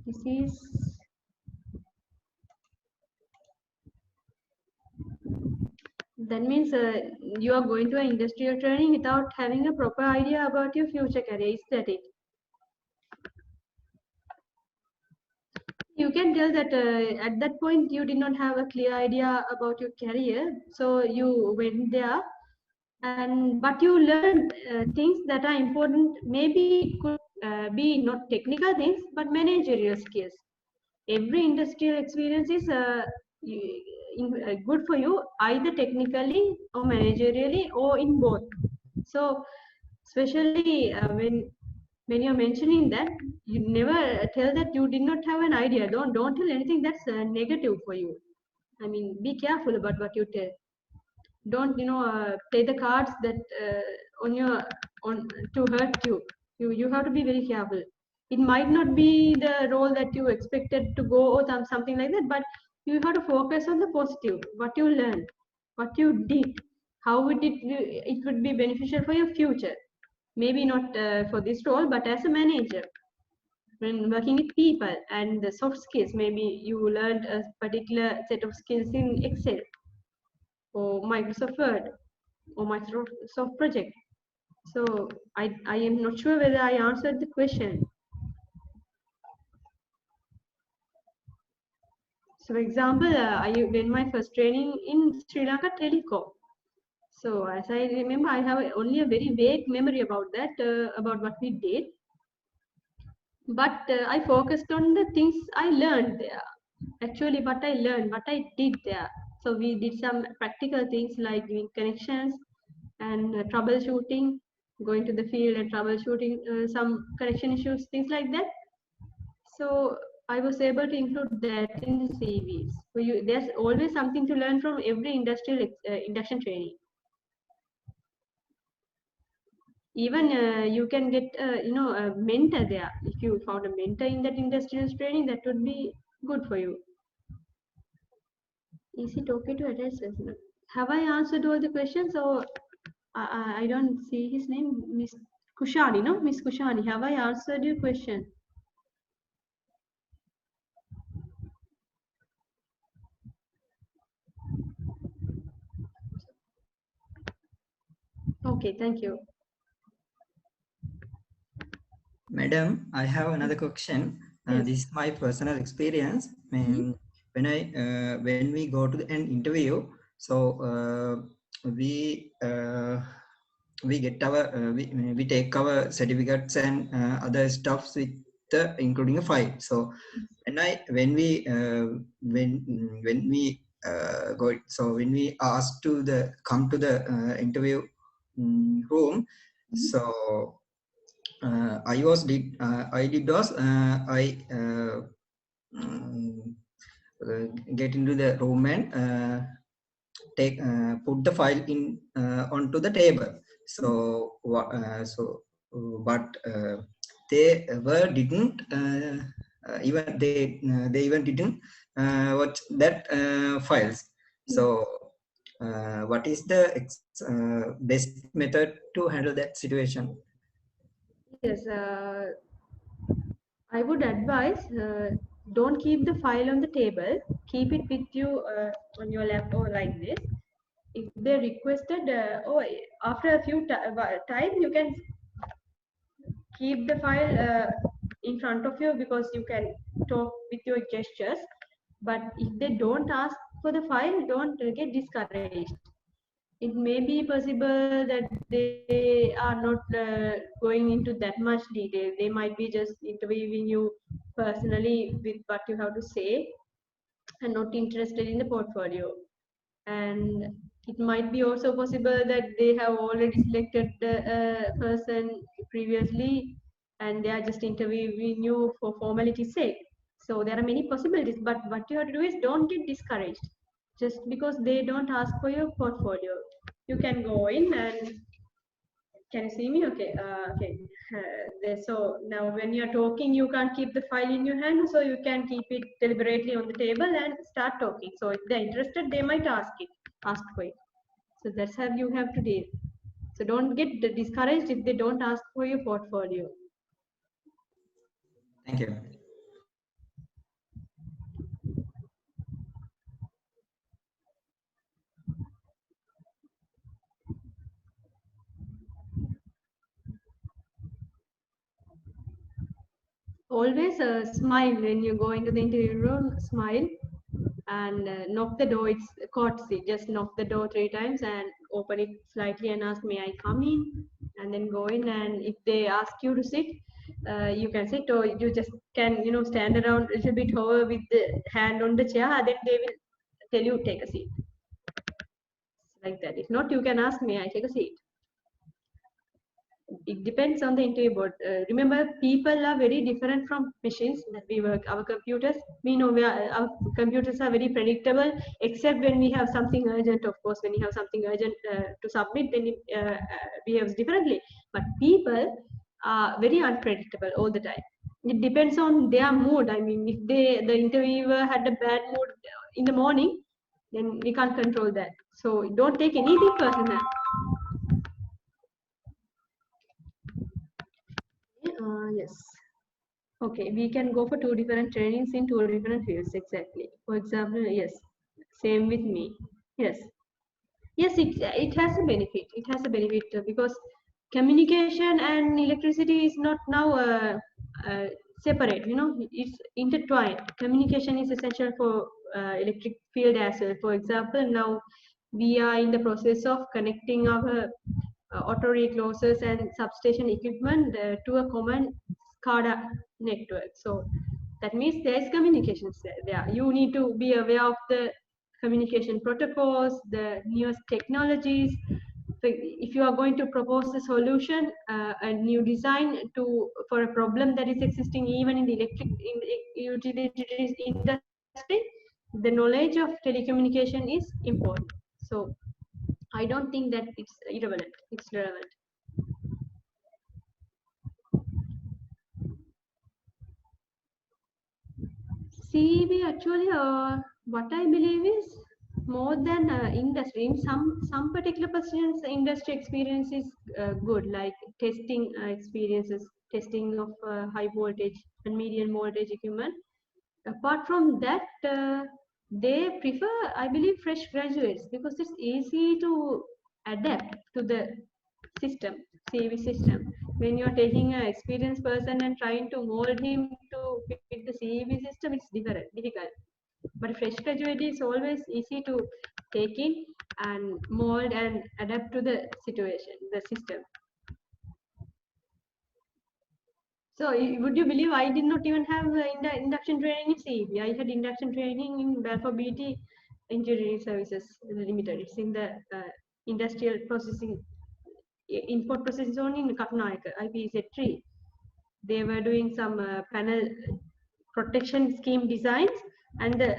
This is... That means you are going to an industrial training without having a proper idea about your future career. Is that it? You can tell that at that point you did not have a clear idea about your career. So you went there and but you learn things that are important. Maybe it could be not technical things, but managerial skills. Every industrial experience is good for you, either technically or managerially or in both. So especially when you're mentioning that, you never tell that you did not have an idea. Don't tell anything that's negative for you. I mean, be careful about what you tell. Don't play the cards that on your on to hurt you. You have to be very careful. It might not be the role that you expected to go or something like that, but you have to focus on the positive, what you learned, what you did, how it would be beneficial for your future. Maybe not for this role, but as a manager, when working with people. And the soft skills, maybe you learned a particular set of skills in Excel or Microsoft Word or Microsoft Project. So I am not sure whether I answered the question. So for example, I went my first training in Sri Lanka Telecom. So as I remember, I have only a very vague memory about that, about what we did. But I focused on the things I learned there. Actually, what I learned, what I did there. So we did some practical things like doing connections and troubleshooting, going to the field and troubleshooting some connection issues, things like that. So I was able to include that in the CVs. So there's always something to learn from every industrial induction training. Even you can get a mentor there. If you found a mentor in that industrial training, that would be good for you. Is it okay to attach resume? Have I answered all the questions, or I don't see his name, Miss Kushani, no? Miss Kushani, have I answered your question? Okay, thank you. Madam, I have another question. Yes. This is my personal experience. When we go to an interview, so we get our we take our certificates and other stuffs with including a file. So when we go, so when we asked to come to the interview room, so I get into the room and put the file in onto the table. So but they didn't even they even didn't watch that files. So what is the best method to handle that situation? Yes, I would advise don't keep the file on the table. Keep it with you on your lap or like this. If they requested, after a few time, you can keep the file in front of you, because you can talk with your gestures. But if they don't ask for the file, don't get discouraged. It may be possible that they are not going into that much detail. They might be just interviewing you personally with what you have to say and not interested in the portfolio. And it might be also possible that they have already selected the person previously and they are just interviewing you for formality's sake. So there are many possibilities, but what you have to do is don't get discouraged just because they don't ask for your portfolio. You can go in and can you see me? Okay. Okay. So now when you're talking, you can't keep the file in your hand, so you can keep it deliberately on the table and start talking. So if they're interested, they might ask for it. So that's how you have to deal. So don't get discouraged if they don't ask for your portfolio. Thank you. Always smile when you go into the interview room. Smile and knock the door. It's courtesy. Just knock the door 3 times and open it slightly and ask, may I come in? And then go in, and if they ask you to sit, you can sit, or you just can, you know, stand around a little bit over with the hand on the chair, then they will tell you take a seat. Like that. If not, you can ask, may I take a seat? It depends on the interview board. Remember, people are very different from machines that we work. Our computers, we know our computers are very predictable, except when we have something urgent. Of course, when you have something urgent to submit, then it behaves differently. But people are very unpredictable all the time. It depends on their mood. I mean, if the interviewer had a bad mood in the morning, then we can't control that. So don't take anything personal. Yes. Okay, we can go for 2 different trainings in 2 different fields, exactly. For example, yes, same with me. Yes. Yes, it has a benefit. It has a benefit because communication and electricity is not now separate, you know, it's intertwined. Communication is essential for electric field as well. For example, now we are in the process of connecting our auto reclosers and substation equipment to a common SCADA network. So that means there is communications there. You need to be aware of the communication protocols, the newest technologies. So if you are going to propose a solution, a new design for a problem that is existing even in the utilities industry, the knowledge of telecommunication is important. So I don't think that it's irrelevant. It's relevant. CEB actually, what I believe is more than industry. In some particular positions, industry experience is good, like testing experiences, testing of high voltage and medium voltage equipment. Apart from that, they prefer, I believe, fresh graduates because it's easy to adapt to the system, CEB system. When you're taking an experienced person and trying to mold him to fit the CEB system, it's difficult. But a fresh graduate is always easy to take in and mold and adapt to the situation, the system. So would you believe I did not even have induction training in CEB? I had induction training in Balfour Beatty Engineering Services Limited. It's in the industrial processing, import processing zone in Katunayaka, IPZ3. They were doing some panel protection scheme designs, and the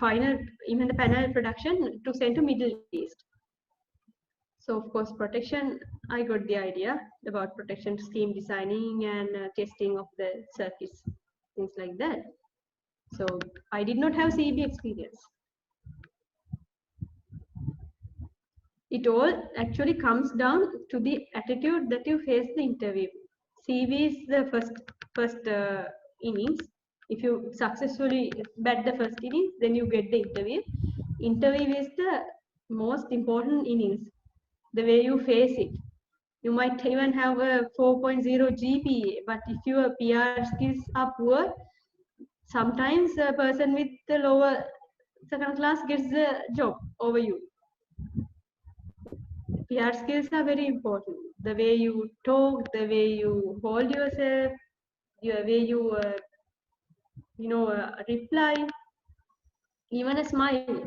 final, even the panel production to send to Middle East. So of course, protection, I got the idea about protection scheme designing and testing of the circuits, things like that. So I did not have CEB experience. It all actually comes down to the attitude that you face the interview. CEB is the first innings. If you successfully bat the first innings, then you get the interview. Interview is the most important innings. The way you face it. You might even have a 4.0 GPA, but if your PR skills are poor, sometimes a person with the lower second class gets the job over you. PR skills are very important. The way you talk, the way you hold yourself, the way you, reply, even a smile.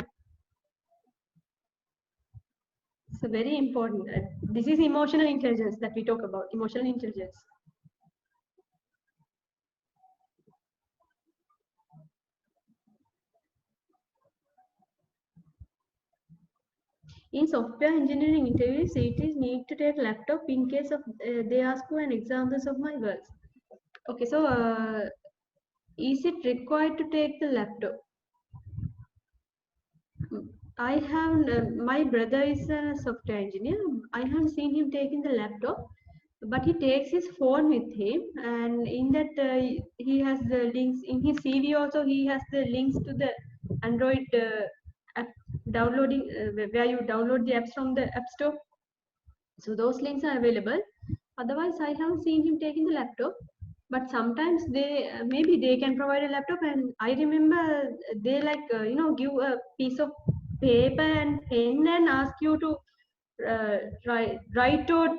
So very important. This is emotional intelligence that we talk about, emotional intelligence. In software engineering interviews, it is need to take laptop in case of they ask for an examples of my works. Okay, so is it required to take the laptop? I have, my brother is a software engineer. I haven't seen him taking the laptop, but he takes his phone with him, and in that he has the links in his CV also. He has the links to the Android app downloading where you download the apps from the App Store. So those links are available. Otherwise, I haven't seen him taking the laptop. But sometimes they maybe they can provide a laptop, and I remember they like give a piece of paper and pen and ask you to write or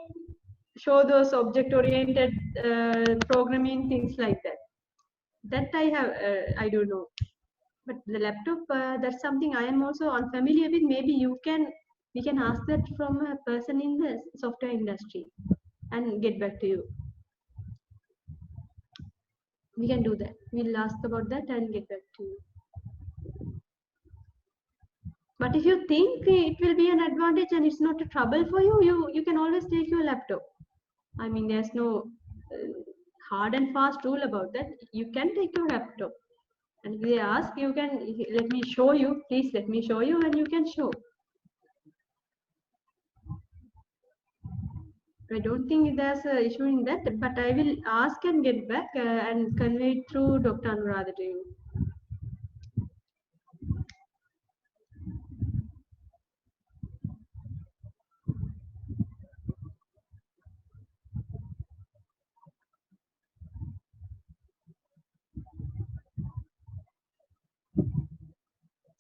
show those object-oriented programming things like that. That I don't know. But the laptop, that's something I am also unfamiliar with. Maybe we can ask that from a person in the software industry and get back to you. We can do that. We'll ask about that and get back to you. But if you think it will be an advantage and it's not a trouble for you, you can always take your laptop. I mean, there's no hard and fast rule about that. You can take your laptop. And if they ask, you can let me show you. Please let me show you, and you can show. I don't think there's an issue in that, but I will ask and get back and convey it through Dr. Anuradha to you.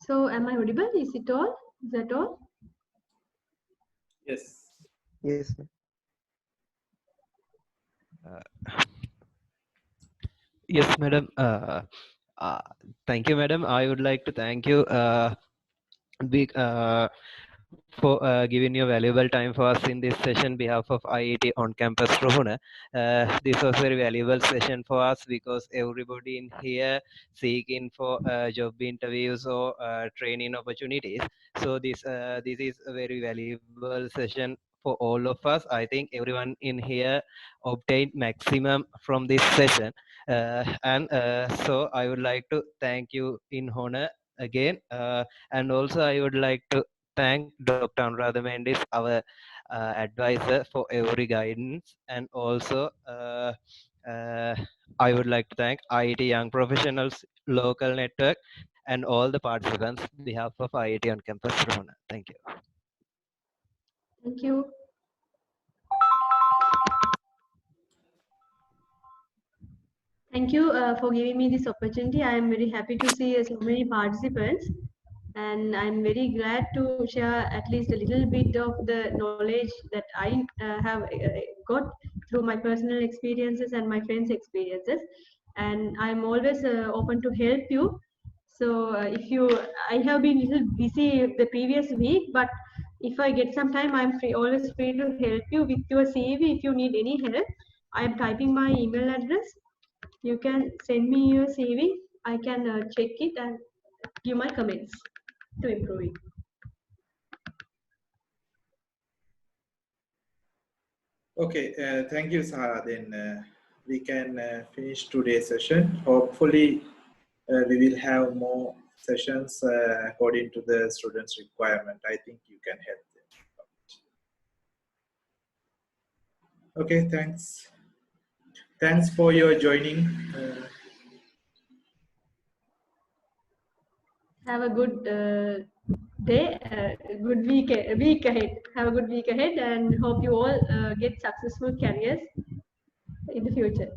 So, am I audible? Is it all? Is that all? Yes. Yes. Yes, madam. Thank you, madam. I would like to thank you for giving your valuable time for us in this session behalf of IIT on campus Rohuna. This was very valuable session for us because everybody in here seeking for job interviews or training opportunities. So this is a very valuable session for all of us. I think everyone in here obtained maximum from this session. So I would like to thank you in honor again. And also I would like to thank Dr. Anuradha Mendis, our advisor, for every guidance. And also I would like to thank IIT Young Professionals Local Network and all the participants on behalf of IIT on campus Rohuna. Thank you. Thank you. Thank you for giving me this opportunity. I am very happy to see so many participants, and I'm very glad to share at least a little bit of the knowledge that I have got through my personal experiences and my friends' experiences. And I'm always open to help you. So I have been a little busy the previous week, but if I get some time, I'm always free to help you with your CV if you need any help. I'm typing my email address. You can send me your CV. I can check it and give my comments to improve it. Okay, thank you, Sahara. Then we can finish today's session. Hopefully, we will have more sessions according to the students' requirement. I think you can help them. Okay, thanks. Thanks for your joining. Have a good day, good week ahead. Have a good week ahead, and hope you all get successful careers in the future.